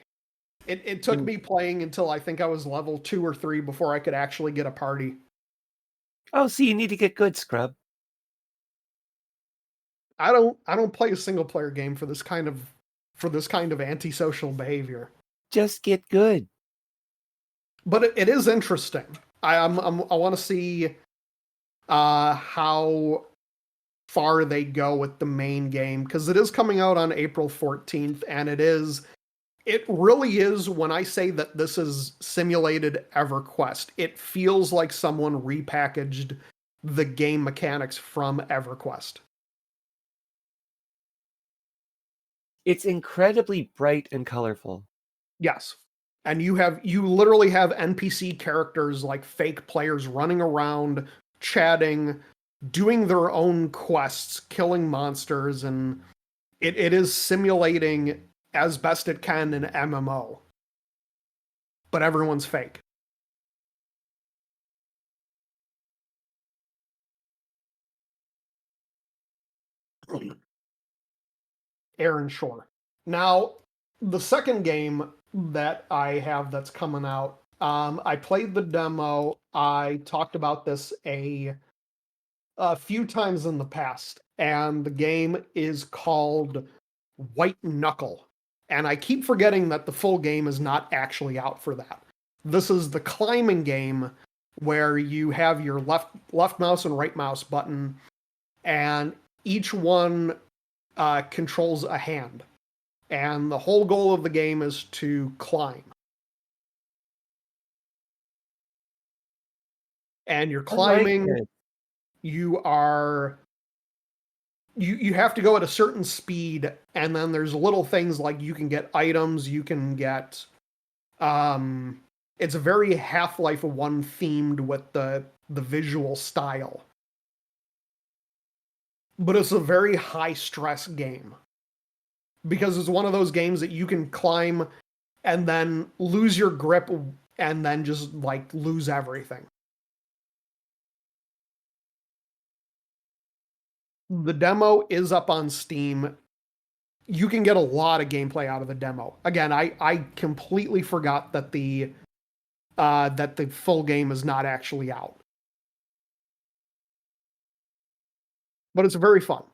It took me playing until I think I was level 2 or 3 before I could actually get a party. Oh, see, you need to get good, scrub. I don't play a single player game for this kind of antisocial behavior. Just get good. But it is interesting. I want to see how far they go with the main game, because it is coming out on April 14th, and it really is, when I say that this is simulated EverQuest, it feels like someone repackaged the game mechanics from EverQuest. It's incredibly bright and colorful. Yes. And you literally have NPC characters like fake players running around, chatting, doing their own quests, killing monsters, and it is simulating as best it can an MMO. But everyone's fake. Erenshor. Now, the second game that I have that's coming out, I played the demo. I talked about this a few times in the past, and the game is called White Knuckle. And I keep forgetting that the full game is not actually out for that. This is the climbing game where you have your left mouse and right mouse button, and each one controls a hand. And the whole goal of the game is to climb. And you're climbing, you have to go at a certain speed, and then there's little things like you can get items, you can get it's very Half-Life 1 themed with the visual style. But it's a very high stress game. Because it's one of those games that you can climb and then lose your grip and then just like lose everything. The demo is up on Steam. You can get a lot of gameplay out of the demo. Again, I completely forgot that the full game is not actually out. But it's very fun.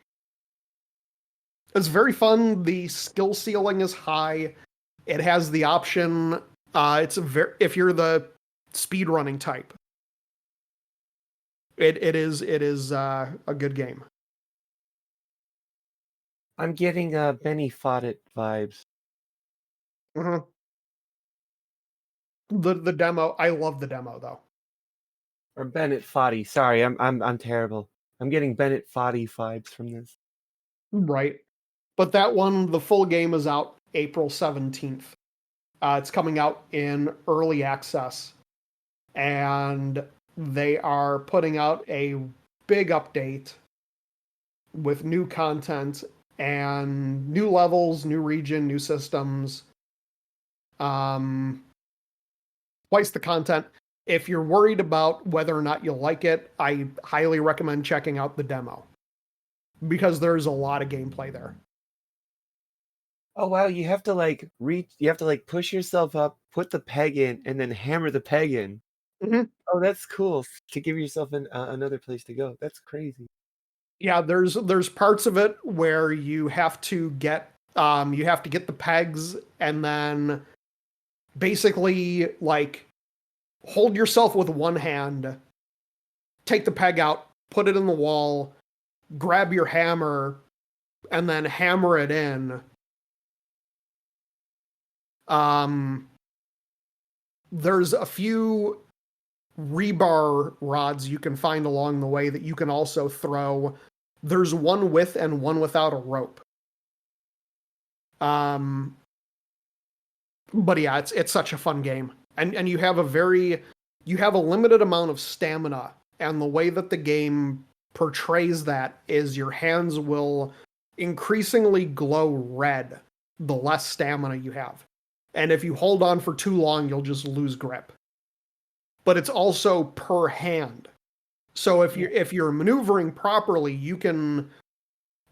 It's very fun. The skill ceiling is high. It has the option. If you're the speedrunning type, it is a good game. I'm getting Benny Foddet vibes. Mm-hmm. The demo, I love the demo though. Or Bennett Foddy. Sorry, I'm terrible. I'm getting Bennett Foddy vibes from this. Right. But that one, the full game is out April 17th. It's coming out in early access. And they are putting out a big update with new content and new levels, new region, new systems. Twice the content. If you're worried about whether or not you'll like it, I highly recommend checking out the demo. Because there's a lot of gameplay there. Oh wow, you have to like push yourself up, put the peg in, and then hammer the peg in. Mm-hmm. Oh, that's cool. To give yourself another place to go. That's crazy. Yeah, there's parts of it where you have to get the pegs and then basically like hold yourself with one hand, take the peg out, put it in the wall, grab your hammer, and then hammer it in. There's a few rebar rods you can find along the way that you can also throw. There's one with and one without a rope. But yeah, it's such a fun game. And you have a limited amount of stamina, and the way that the game portrays that is your hands will increasingly glow red the less stamina you have. And if you hold on for too long, you'll just lose grip. But it's also per hand. So if you're maneuvering properly, you can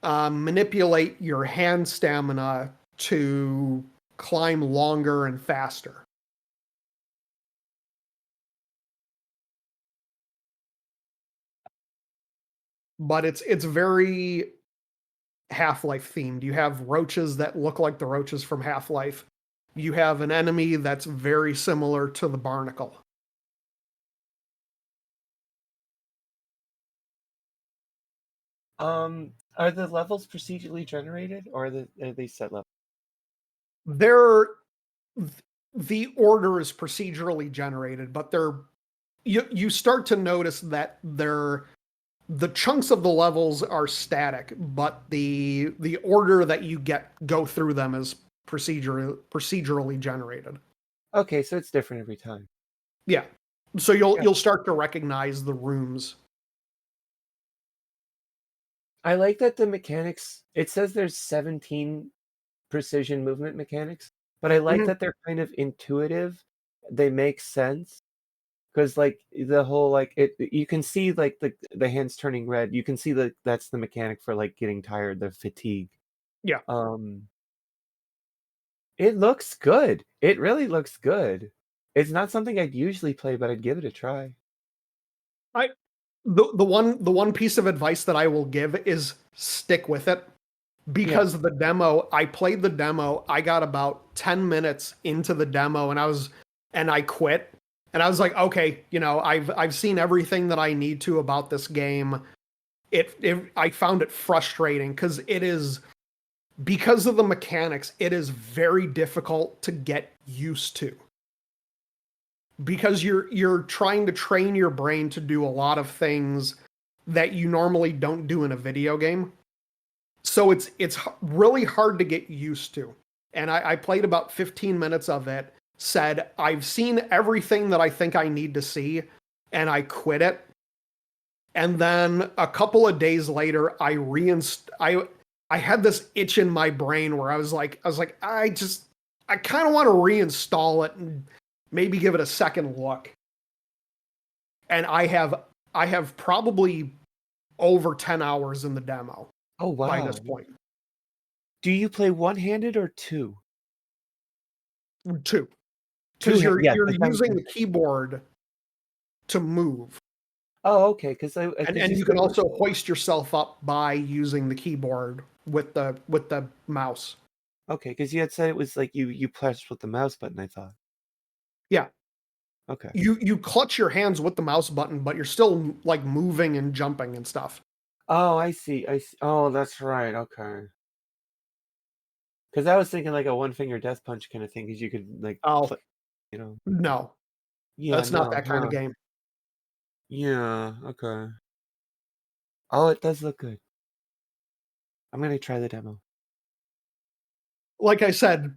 manipulate your hand stamina to climb longer and faster. But it's very Half-Life themed. You have roaches that look like the roaches from Half-Life. You have an enemy that's very similar to the barnacle. Are the levels procedurally generated, or are they set levels? The order is procedurally generated, but you start to notice that they're the chunks of the levels are static, but the order that you go through them is procedurally generated. Okay, so it's different every time. Yeah. So Yeah. you'll start to recognize the rooms. I like that the mechanics, it says there's 17 precision movement mechanics, but I like Mhm. that they're kind of intuitive. They make sense because like the whole like it you can see like the hands turning red. You can see that that's the mechanic for like getting tired, the fatigue. Yeah. It looks good. It really looks good. It's not something I'd usually play, but I'd give it a try. I the one piece of advice that I will give is stick with it. Yeah. Because I played the demo, I got about 10 minutes into the demo and I quit. And I was like, okay, I've seen everything that I need to about this game. I found it frustrating because of the mechanics, it is very difficult to get used to. Because you're trying to train your brain to do a lot of things that you normally don't do in a video game. So it's really hard to get used to. And I played about 15 minutes of it, said, I've seen everything that I think I need to see, and I quit it. And then a couple of days later, I had this itch in my brain where I was like, I kind of want to reinstall it and maybe give it a second look. And I have probably over 10 hours in the demo Oh by wow. this point. Do you play one-handed or two? Two. Because you're Yes, using the keyboard to move. Oh, okay. Because And you can also hoist yourself up by using the keyboard with the mouse. Okay, because you had said it was like you pressed with the mouse button, I thought. Yeah. Okay. You clutch your hands with the mouse button, but you're still like moving and jumping and stuff. Oh, I see. I see. Oh, that's right. Okay. Because I was thinking like a one-finger death punch kind of thing, because you could like, Oh, you know. no. Yeah, That's not no, that kind of huh. game. Yeah, okay. Oh, it does look good. I'm gonna try the demo. Like I said,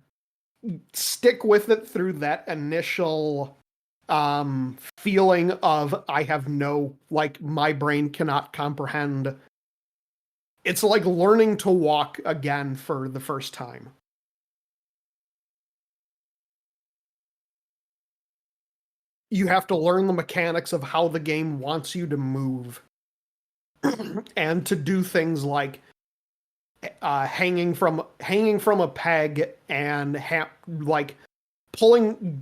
stick with it through that initial feeling of I have no, like, my brain cannot comprehend. It's like learning to walk again for the first time. You have to learn the mechanics of how the game wants you to move and to do things like hanging from a peg and like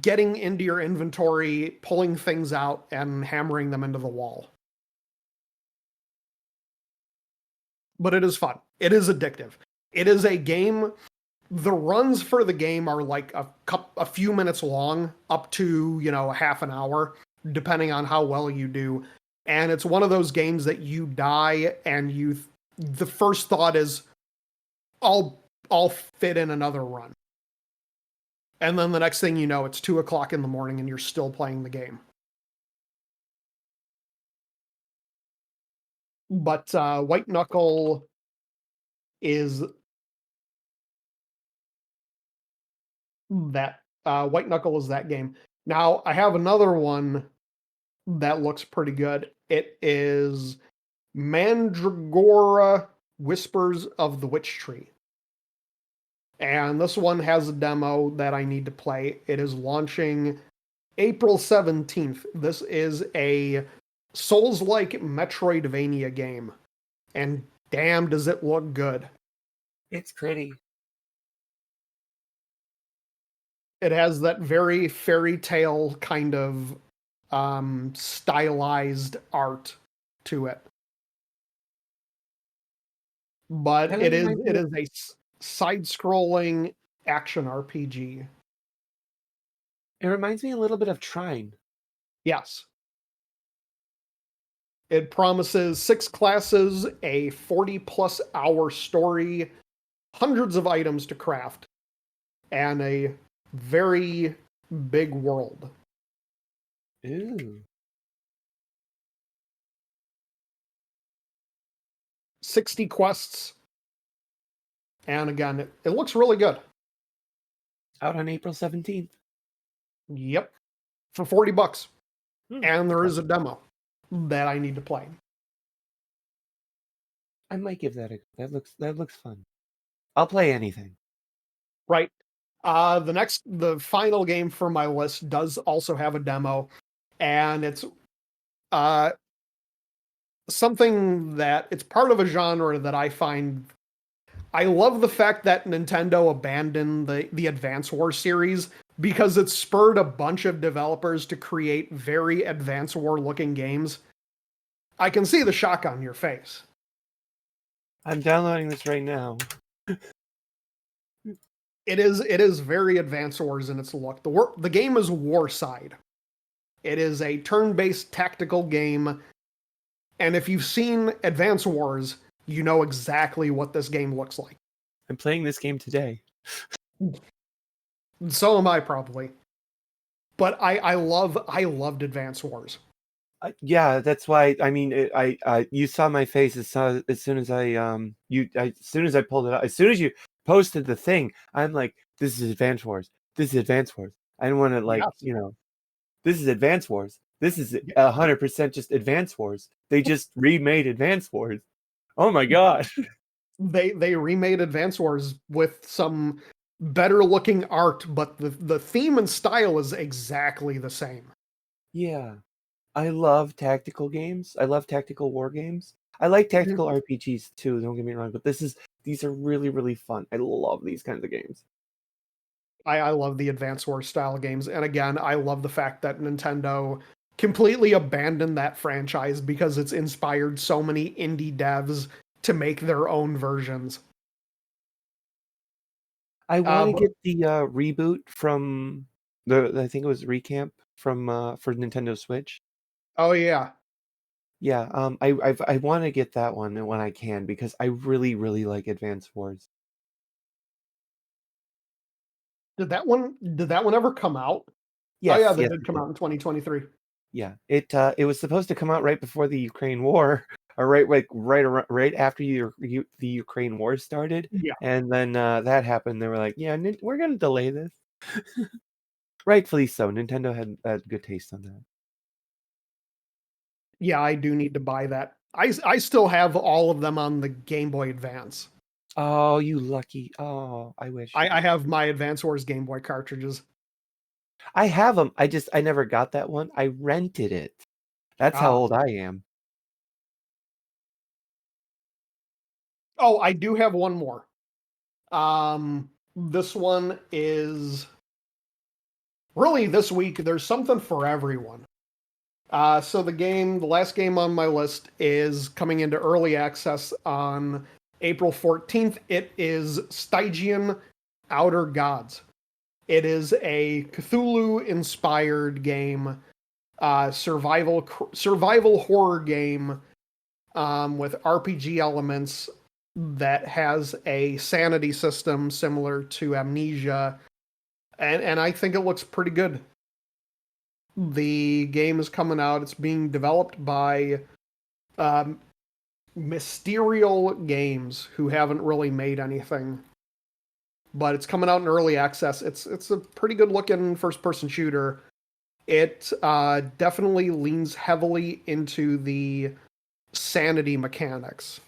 getting into your inventory, pulling things out and hammering them into the wall. But it is fun. It is addictive. It is a game. The runs for the game are like a few minutes long, up to, a half an hour, depending on how well you do. And it's one of those games that you die and the first thought is, I'll fit in another run. And then the next thing you know, it's 2:00 in the morning and you're still playing the game. But White Knuckle is White Knuckle is that game. Now I have another one that looks pretty good. It is Mandragoria Whispers of the Witch Tree. And this one has a demo that I need to play. It is launching April 17th. This is a Souls-like Metroidvania game. And damn, does it look good. It's pretty. It has that very fairy tale kind of stylized art to it. But Kind of reminds it me of, is a side-scrolling action RPG. it reminds me a little bit of Trine. Yes. It promises 6 classes, a 40+ hour story, hundreds of items to craft, and a very big world. Ooh. 60 quests. And again, it looks really good. Out on April 17th. Yep. For $40. And there okay. is a demo that I need to play. I might give that that looks fun. I'll play anything. Right. The final game for my list does also have a demo, and it's something that it's part of a genre that I find. I love the fact that Nintendo abandoned the Advance Wars series because it spurred a bunch of developers to create very Advance War looking games. I can see the shock on your face. I'm downloading this right now. It is very Advance Wars in its look. The game is Warside. It is a turn-based tactical game, and if you've seen Advance Wars, you know exactly what this game looks like. I'm playing this game today. So am I probably. But I loved Advance Wars. Yeah, that's why. I mean, you saw my face as soon as as soon as I pulled it out. As soon as you posted the thing, I'm like, this is Advance Wars. This is Advance Wars. I didn't want to this is Advance Wars. This is 100% just Advance Wars. They just remade Advance Wars. Oh my god. They remade Advance Wars with some better looking art, but the theme and style is exactly the same. Yeah. I love tactical games. I love tactical war games. I like tactical RPGs too, don't get me wrong, but these are really, really fun. I love these kinds of games. I love the Advance Wars style games, and again, I love the fact that Nintendo completely abandoned that franchise because it's inspired so many indie devs to make their own versions. I want to get the reboot from I think it was Recamp from for Nintendo Switch. Oh yeah. Yeah, I want to get that one when I can because I really, really like Advance Wars. Did that one ever come out? Yes, Oh yeah, they yes, did come out in 2023. Yeah, it was supposed to come out right before the Ukraine war, or right after the Ukraine war started. Yeah. And then that happened. They were like, "Yeah, we're gonna delay this." Rightfully so. Nintendo had good taste on that. Yeah, I do need to buy that. I still have all of them on the Game Boy Advance. Oh, you lucky! Oh, I wish. I have my Advance Wars Game Boy cartridges. I have them. I never got that one. I rented it. That's how old I am. Oh, I do have one more. This one is really this week. There's something for everyone. So the last game on my list is coming into early access on April 14th. It is Stygian Outer Gods. It is a Cthulhu-inspired game, survival horror game with RPG elements that has a sanity system similar to Amnesia, and I think it looks pretty good. The game is coming out. It's being developed by Mysterial Games, who haven't really made anything, but it's coming out in early access. It's a pretty good looking first person shooter. It definitely leans heavily into the sanity mechanics.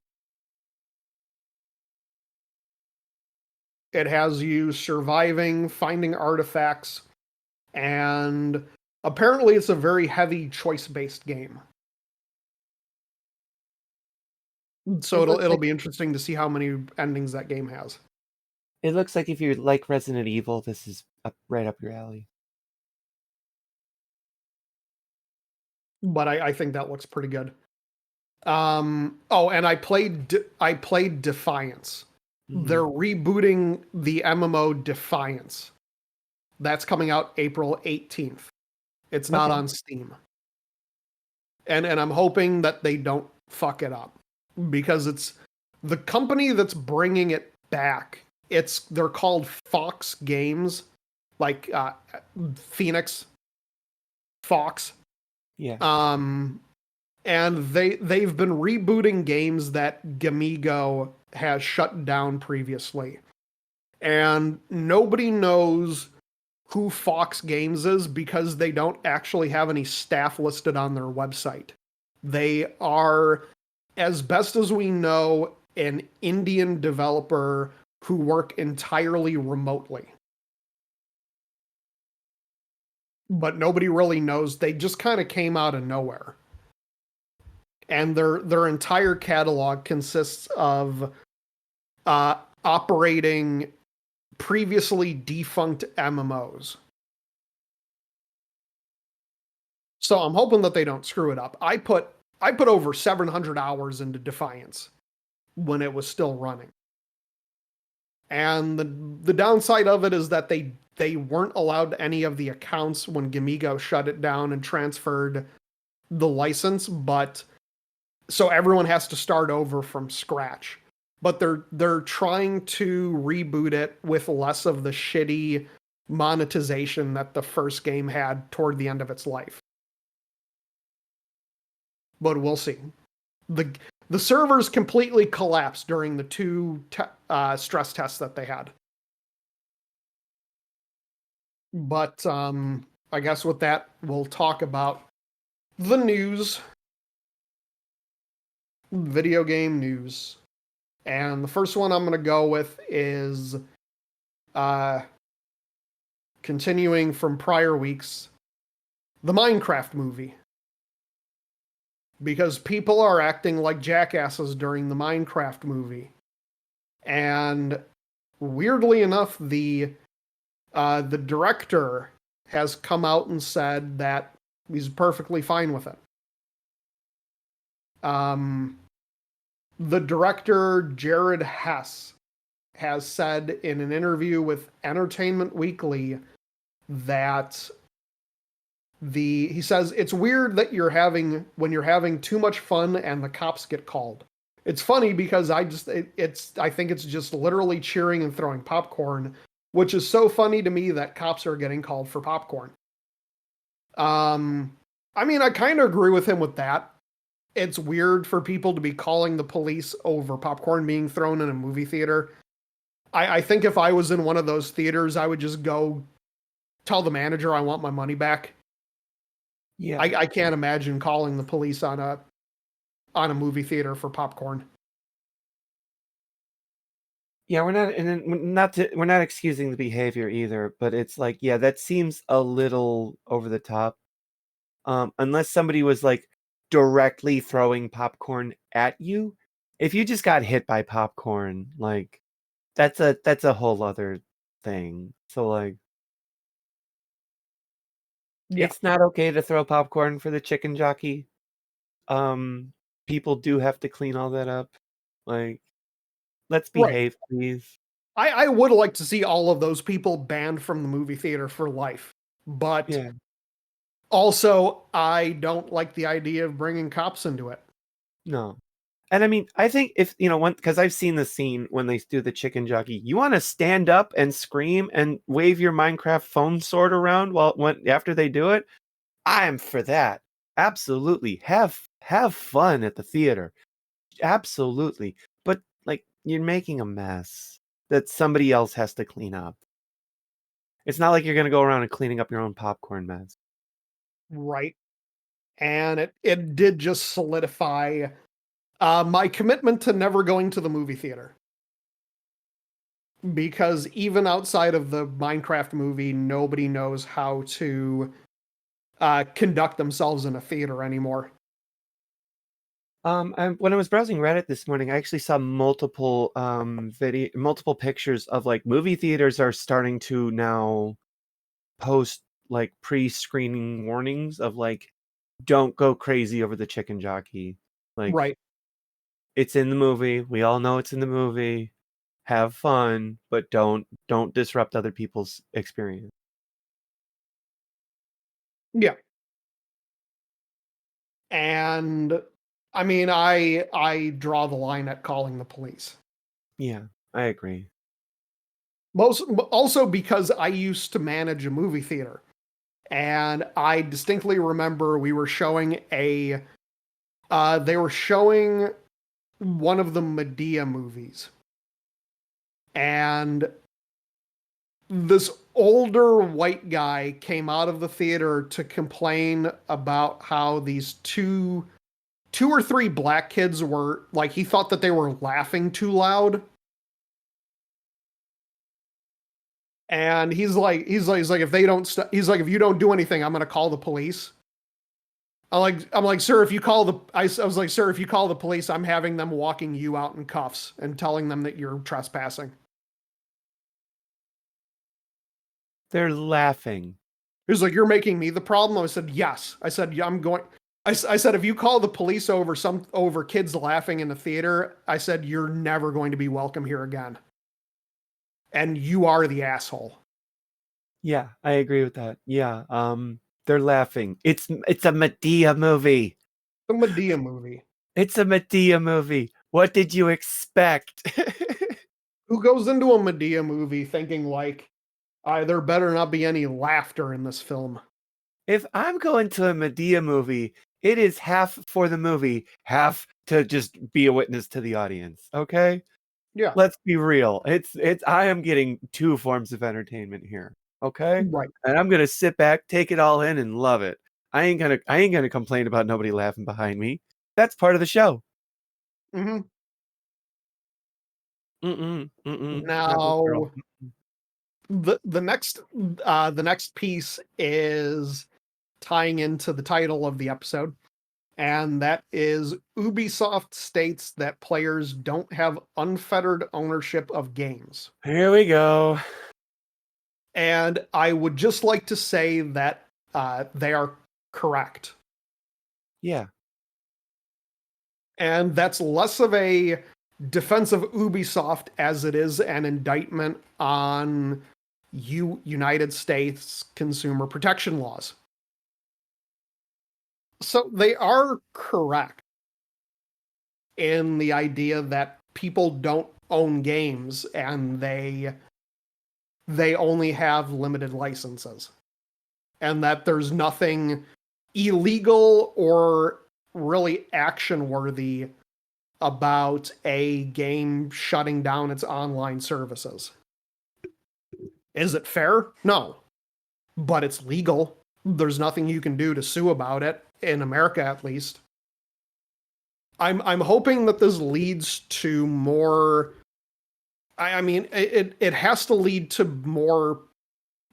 It has you surviving, finding artifacts, and apparently it's a very heavy choice-based game. So it'll be interesting to see how many endings that game has. It looks like if you like Resident Evil, this is right up your alley. But I think that looks pretty good. Oh, and I played Defiance. They're rebooting the MMO Defiance. That's coming out April 18th. It's not on Steam. And I'm hoping that they don't fuck it up, because it's the company that's bringing it back. They're called Fox Games, like Phoenix Fox. Yeah. And they've been rebooting games that Gamigo has shut down previously. And nobody knows who Fox Games is because they don't actually have any staff listed on their website. They are, as best as we know, an Indian developer who work entirely remotely. But nobody really knows. They just kind of came out of nowhere. And their entire catalog consists of operating previously defunct MMOs. So I'm hoping that they don't screw it up. I put over 700 hours into Defiance when it was still running. And the downside of it is that they weren't allowed any of the accounts when Gamigo shut it down and transferred the license, but so everyone has to start over from scratch. But they're trying to reboot it with less of the shitty monetization that the first game had toward the end of its life. But we'll see. The servers completely collapsed during the two stress tests that they had. But I guess with that, we'll talk about the news. Video game news. And the first one I'm going to go with is continuing from prior weeks, the Minecraft movie. Because people are acting like jackasses during the Minecraft movie. And weirdly enough, the director has come out and said that he's perfectly fine with it. The director, Jared Hess, has said in an interview with Entertainment Weekly that he says it's weird that when you're having too much fun and the cops get called. It's funny because I think it's just literally cheering and throwing popcorn, which is so funny to me that cops are getting called for popcorn. I mean, I kind of agree with him with that. It's weird for people to be calling the police over popcorn being thrown in a movie theater. I think if I was in one of those theaters, I would just go tell the manager I want my money back. Yeah. I can't imagine calling the police on a movie theater for popcorn. Yeah, we're not excusing the behavior either, but it's like, yeah, that seems a little over the top. Unless somebody was like directly throwing popcorn at you. If you just got hit by popcorn, like that's a whole other thing. So like Yeah. It's not okay to throw popcorn for the chicken jockey. People do have to clean all that up. Like, let's Right. behave, please. I would like to see all of those people banned from the movie theater for life. But Yeah. also, I don't like the idea of bringing cops into it. No. And I mean, I think if, because I've seen the scene when they do the chicken jockey, you want to stand up and scream and wave your Minecraft phone sword around after they do it. I am for that. Absolutely. Have fun at the theater. Absolutely. But like, you're making a mess that somebody else has to clean up. It's not like you're going to go around and cleaning up your own popcorn mess. Right. And it did just solidify my commitment to never going to the movie theater. Because even outside of the Minecraft movie, nobody knows how to conduct themselves in a theater anymore. When I was browsing Reddit this morning, I actually saw multiple pictures of like movie theaters are starting to now post like pre-screening warnings of like, don't go crazy over the chicken jockey. Like, Right. It's in the movie. We all know it's in the movie. Have fun, but don't disrupt other people's experience. Yeah. And I mean, I draw the line at calling the police. Yeah, I agree. Also because I used to manage a movie theater. And I distinctly remember we were showing a They were showing one of the Medea movies. And this older white guy came out of the theater to complain about how these two or three black kids were like, he thought that they were laughing too loud. And he's like, if they don't, he's like, if you don't do anything, I'm gonna call the police. I'm like, sir, if you call the, I was like, sir, if you call the police, I'm having them walking you out in cuffs and telling them that you're trespassing. They're laughing. He was like, you're making me the problem. I said, yes. I said, yeah, I'm going. I said, if you call the police over kids laughing in the theater, I said, you're never going to be welcome here again. And you are the asshole. Yeah, I agree with that. Yeah, they're laughing. It's a Medea movie. The Medea movie. It's a Medea movie. What did you expect? Who goes into a Medea movie thinking like, there better not be any laughter in this film? If I'm going to a Medea movie, it is half for the movie, half to just be a witness to the audience. Okay? Yeah. Let's be real. It's I am getting two forms of entertainment here. Okay? Right. And I'm gonna sit back, take it all in, and love it. I ain't gonna complain about nobody laughing behind me. That's part of the show. Mm-hmm. Not this Now, girl. the next piece is tying into the title of the episode, and that is Ubisoft states that players don't have unfettered ownership of games. Here we go. And I would just like to say that they are correct. Yeah. And that's less of a defense of Ubisoft as it is an indictment on United States consumer protection laws. So they are correct in the idea that people don't own games and they only have limited licenses. And that there's nothing illegal or really action-worthy about a game shutting down its online services. Is it fair? No. But it's legal. There's nothing you can do to sue about it, in America at least. I'm hoping that this leads to more... I mean, it has to lead to more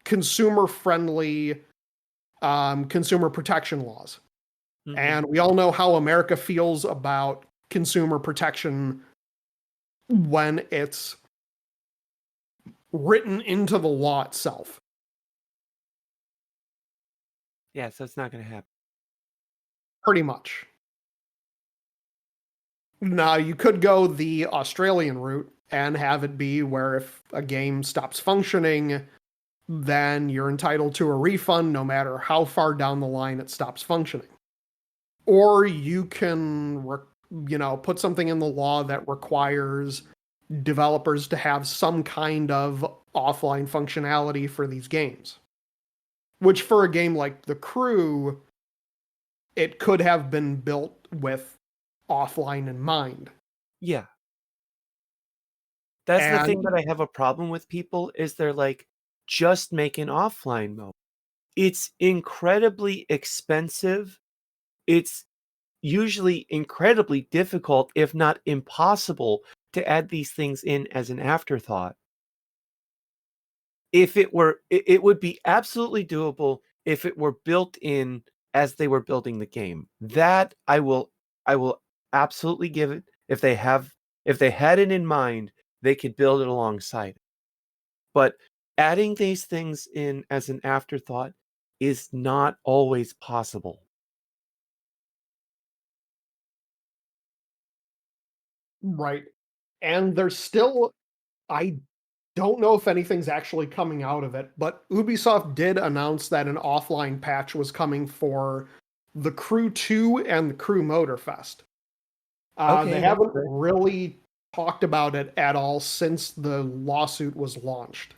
consumer-friendly consumer protection laws. Mm-hmm. And we all know how America feels about consumer protection when it's written into the law itself. Yeah, so it's not going to happen. Pretty much. Now, you could go the Australian route and have it be where if a game stops functioning, then you're entitled to a refund no matter how far down the line it stops functioning. Or you can, put something in the law that requires developers to have some kind of offline functionality for these games. Which for a game like The Crew, it could have been built with offline in mind. Yeah. That's the thing that I have a problem with people is they're like, just make an offline mode. It's incredibly expensive. It's usually incredibly difficult, if not impossible, to add these things in as an afterthought. If it were, it would be absolutely doable if it were built in as they were building the game. That I will absolutely give it. If they had it in mind, they could build it alongside it. But adding these things in as an afterthought is not always possible. Right. And there's still, I don't know if anything's actually coming out of it, but Ubisoft did announce that an offline patch was coming for The Crew 2 and The Crew Motorfest. They haven't really talked about it at all since the lawsuit was launched.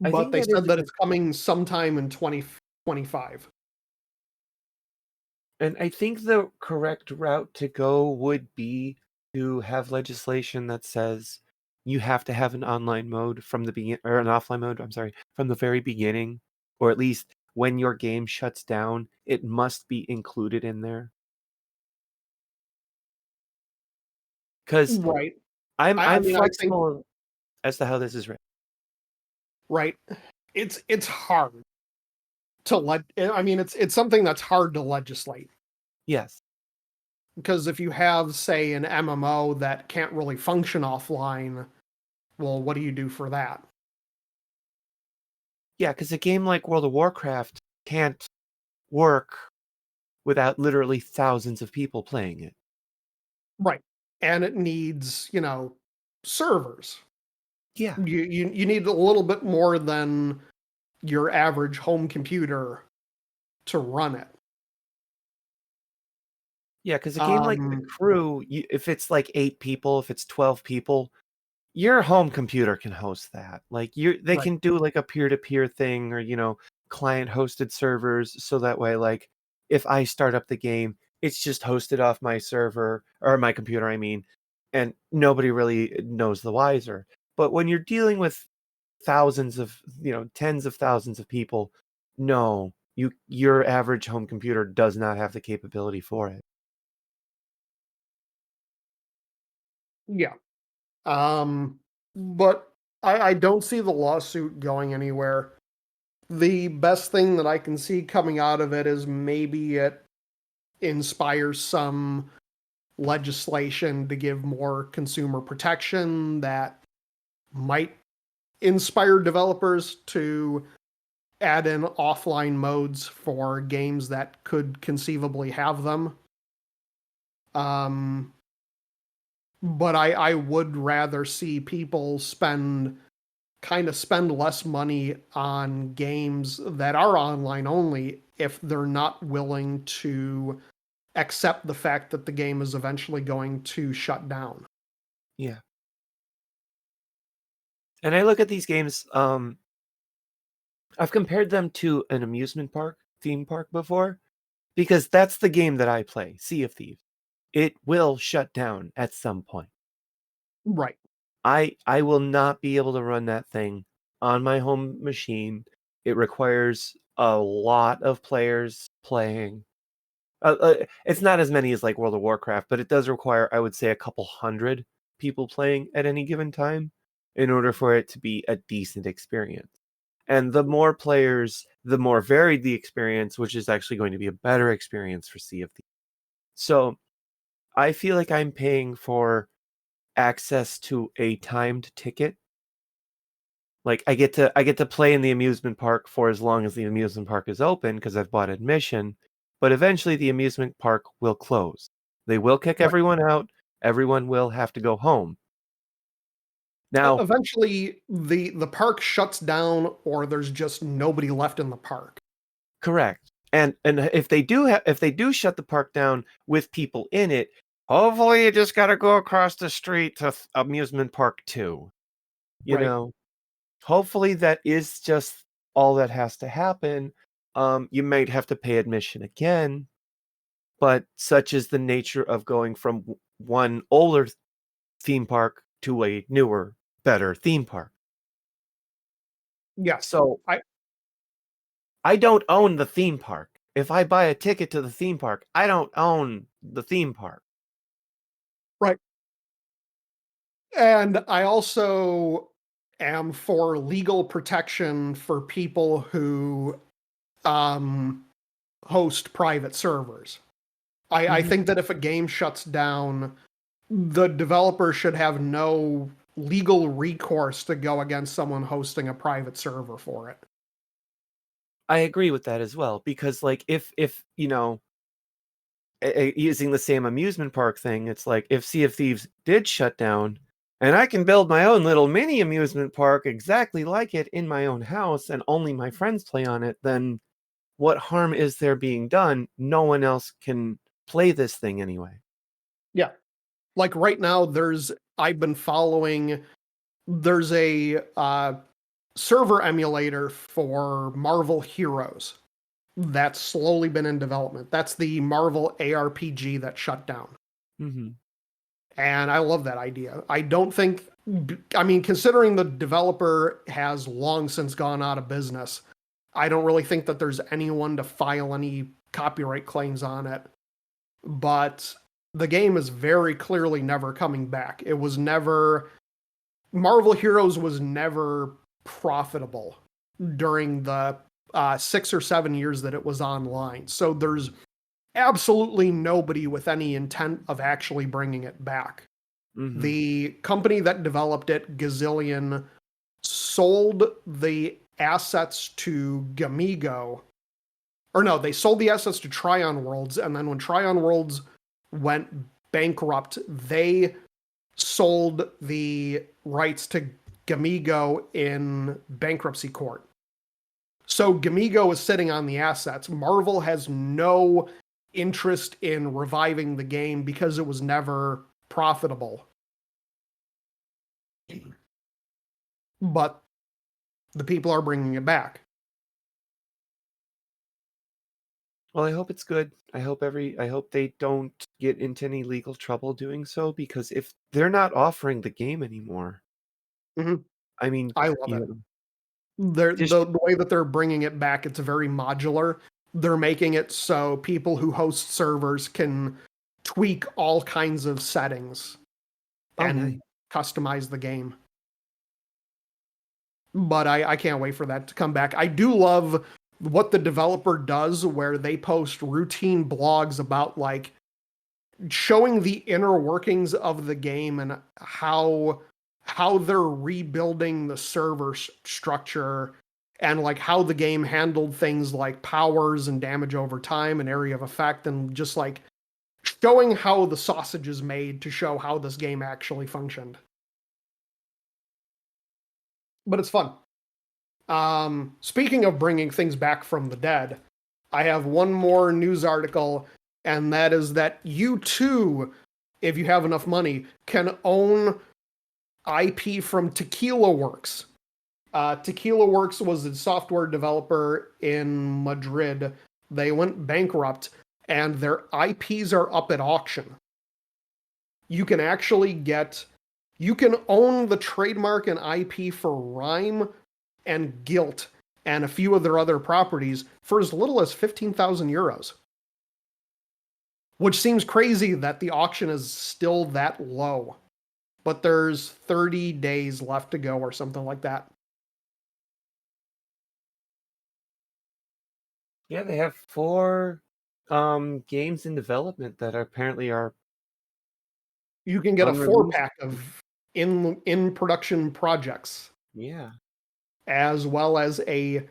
But they said that it's coming sometime in 2025. And I think the correct route to go would be to have legislation that says you have to have an online mode from the begin or an offline mode, I'm sorry, from the very beginning, or at least when your game shuts down, it must be included in there. Because Right. I'm I I'm mean, I think flexible as to how this is written. right. It's hard to I mean, it's something that's hard to legislate Yes. because if you have, say, an MMO that can't really function offline, well, what do you do for that? Yeah, because a game like World of Warcraft can't work without literally thousands of people playing it. Right. And it needs, servers. Yeah. You need a little bit more than your average home computer to run it. Yeah, because a game like The Um, Crew, if it's like 8 people, if it's 12 people, your home computer can host that. Like they right. can do like a peer-to-peer thing, or client-hosted servers, so that way, like, if I start up the game, it's just hosted off my server or my computer, I mean, and nobody really knows the wiser. But when you're dealing with thousands of, tens of thousands of people, no, your average home computer does not have the capability for it. Yeah. But I don't see the lawsuit going anywhere. The best thing that I can see coming out of it is maybe it inspires some legislation to give more consumer protection that might inspire developers to add in offline modes for games that could conceivably have them. Um, but I would rather see people spend less money on games that are online only if they're not willing to accept the fact that the game is eventually going to shut down. Yeah. And I look at these games, I've compared them to an amusement park, theme park before, because that's the game that I play, Sea of Thieves. It will shut down at some point. Right. I will not be able to run that thing on my home machine. It requires a lot of players playing. It's not as many as like World of Warcraft, but it does require, I would say, a couple hundred people playing at any given time in order for it to be a decent experience. And the more players, the more varied the experience, which is actually going to be a better experience for Sea of Thieves. So I feel like I'm paying for access to a timed ticket. Like I get to play in the amusement park for as long as the amusement park is open because I've bought admission, but eventually the amusement park will close. They will kick Right. everyone out. Everyone will have to go home. Now, Eventually the park shuts down or there's just nobody left in the park. correct. And if they do shut the park down with people in it, hopefully you just got to go across the street to amusement park 2. You Right. know, hopefully that is just all that has to happen. You might have to pay admission again, but such is the nature of going from one older theme park to a newer, better theme park. Yes. So I don't own the theme park. If I buy a ticket to the theme park, I don't own the theme park. Right. And I also am for legal protection for people who um, host private servers. I Mhm. think that if a game shuts down, the developer should have no legal recourse to go against someone hosting a private server for it. I agree with that as well because, like, if using the same amusement park thing, it's like if Sea of Thieves did shut down, and I can build my own little mini amusement park exactly like it in my own house, and only my friends play on it, then what harm is there being done? No one else can play this thing anyway. Yeah. Like right now, I've been following, there's a server emulator for Marvel Heroes. that's slowly been in development. That's the Marvel ARPG that shut down. Mm-hmm. And I love that idea. I don't think, I mean, considering the developer has long since gone out of business, I don't really think that there's anyone to file any copyright claims on it. But the game is very clearly never coming back. It was never, Marvel Heroes was never profitable during the 6 or 7 years that it was online. So there's absolutely nobody with any intent of actually bringing it back. Mm-hmm. The company that developed it, Gazillion, sold the assets to Gamigo. Or no, they sold the assets to Tryon Worlds, and then when Tryon Worlds went bankrupt, they sold the rights to Gamigo in bankruptcy court. So Gamigo is sitting on the assets. Marvel has no interest in reviving the game because it was never profitable. But the people are bringing it back. Well, I hope it's good. I hope they don't get into any legal trouble doing so, because if they're not offering the game anymore, Mhm. I mean, I love it. know, The way that they're bringing it back, it's very modular. They're making it so people who host servers can tweak all kinds of settings and nice. customize the game. But I can't wait for that to come back. I do love what the developer does, where they post routine blogs about like showing the inner workings of the game and how they're rebuilding the server structure, and like how the game handled things like powers and damage over time and area of effect, and just like showing how the sausage is made to show how this game actually functioned. But it's fun. Speaking of bringing things back from the dead, I have one more news article, and that is that you too, if you have enough money, can own IP from TequilaWorks. TequilaWorks was a software developer in Madrid. They went bankrupt, and their IPs are up at auction. You can own the trademark and IP for Rhyme and Guilt and a few of their other properties for as little as 15,000 euros. Which seems crazy that the auction is still that low. But there's 30 days left to go or something like that. Yeah, they have 4 games in development that apparently are You can get a unreleased. 4-pack of in production projects, Yeah. as well as a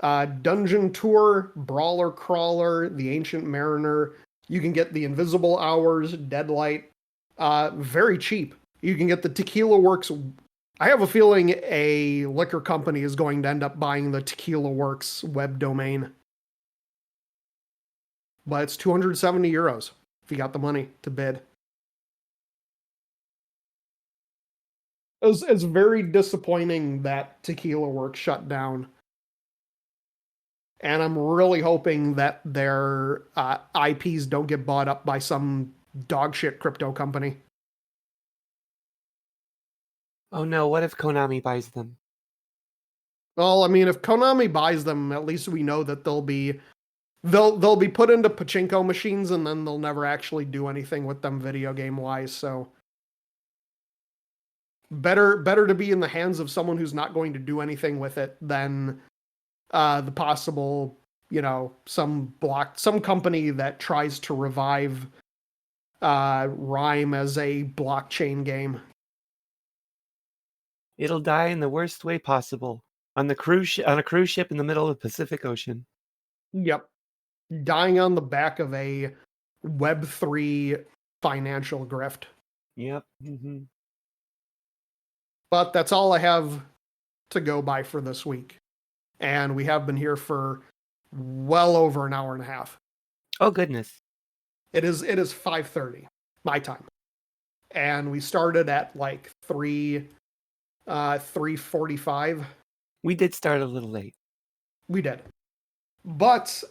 Dungeon Tour, Brawler Crawler, The Ancient Mariner. You can get the Invisible Hours, Deadlight, very cheap. You can get the TequilaWorks. I have a feeling a liquor company is going to end up buying the TequilaWorks web domain. But it's 270 euros if you got the money to bid. It's very disappointing that TequilaWorks shut down. And I'm really hoping that their IPs don't get bought up by some dogshit crypto company. Oh no, what if Konami buys them? Well, I mean, if Konami buys them, at least we know that they'll be put into pachinko machines, and then they'll never actually do anything with them video game wise. So better to be in the hands of someone who's not going to do anything with it than the possible, some company that tries to revive Rhyme as a blockchain game. It'll die in the worst way possible on a cruise ship in the middle of the Pacific Ocean. Yep. Dying on the back of a Web3 financial grift. Yep. Mm-hmm. But that's all I have to go by for this week. And we have been here for well over an hour and a half. Oh goodness. It is 5:30 my time. And we started at like 3:45. We did start a little late. We did. But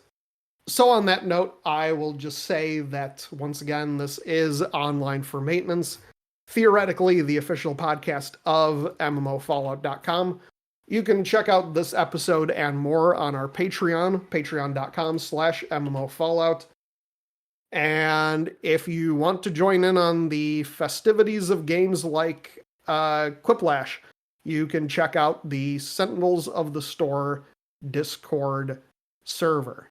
so on that note, I will just say that once again, this is Online for Maintenance, theoretically the official podcast of MMOFallout.com. You can check out this episode and more on our Patreon, patreon.com/MMOFallout. And if you want to join in on the festivities of games like Quiplash, you can check out the Sentinels of the Store Discord server,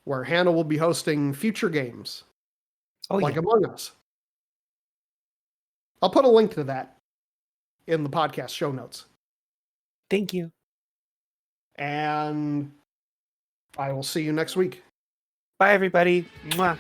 where Hannah will be hosting future games, like Among Us. I'll put a link to that in the podcast show notes. Thank you. And I will see you next week. Bye, everybody. Mwah.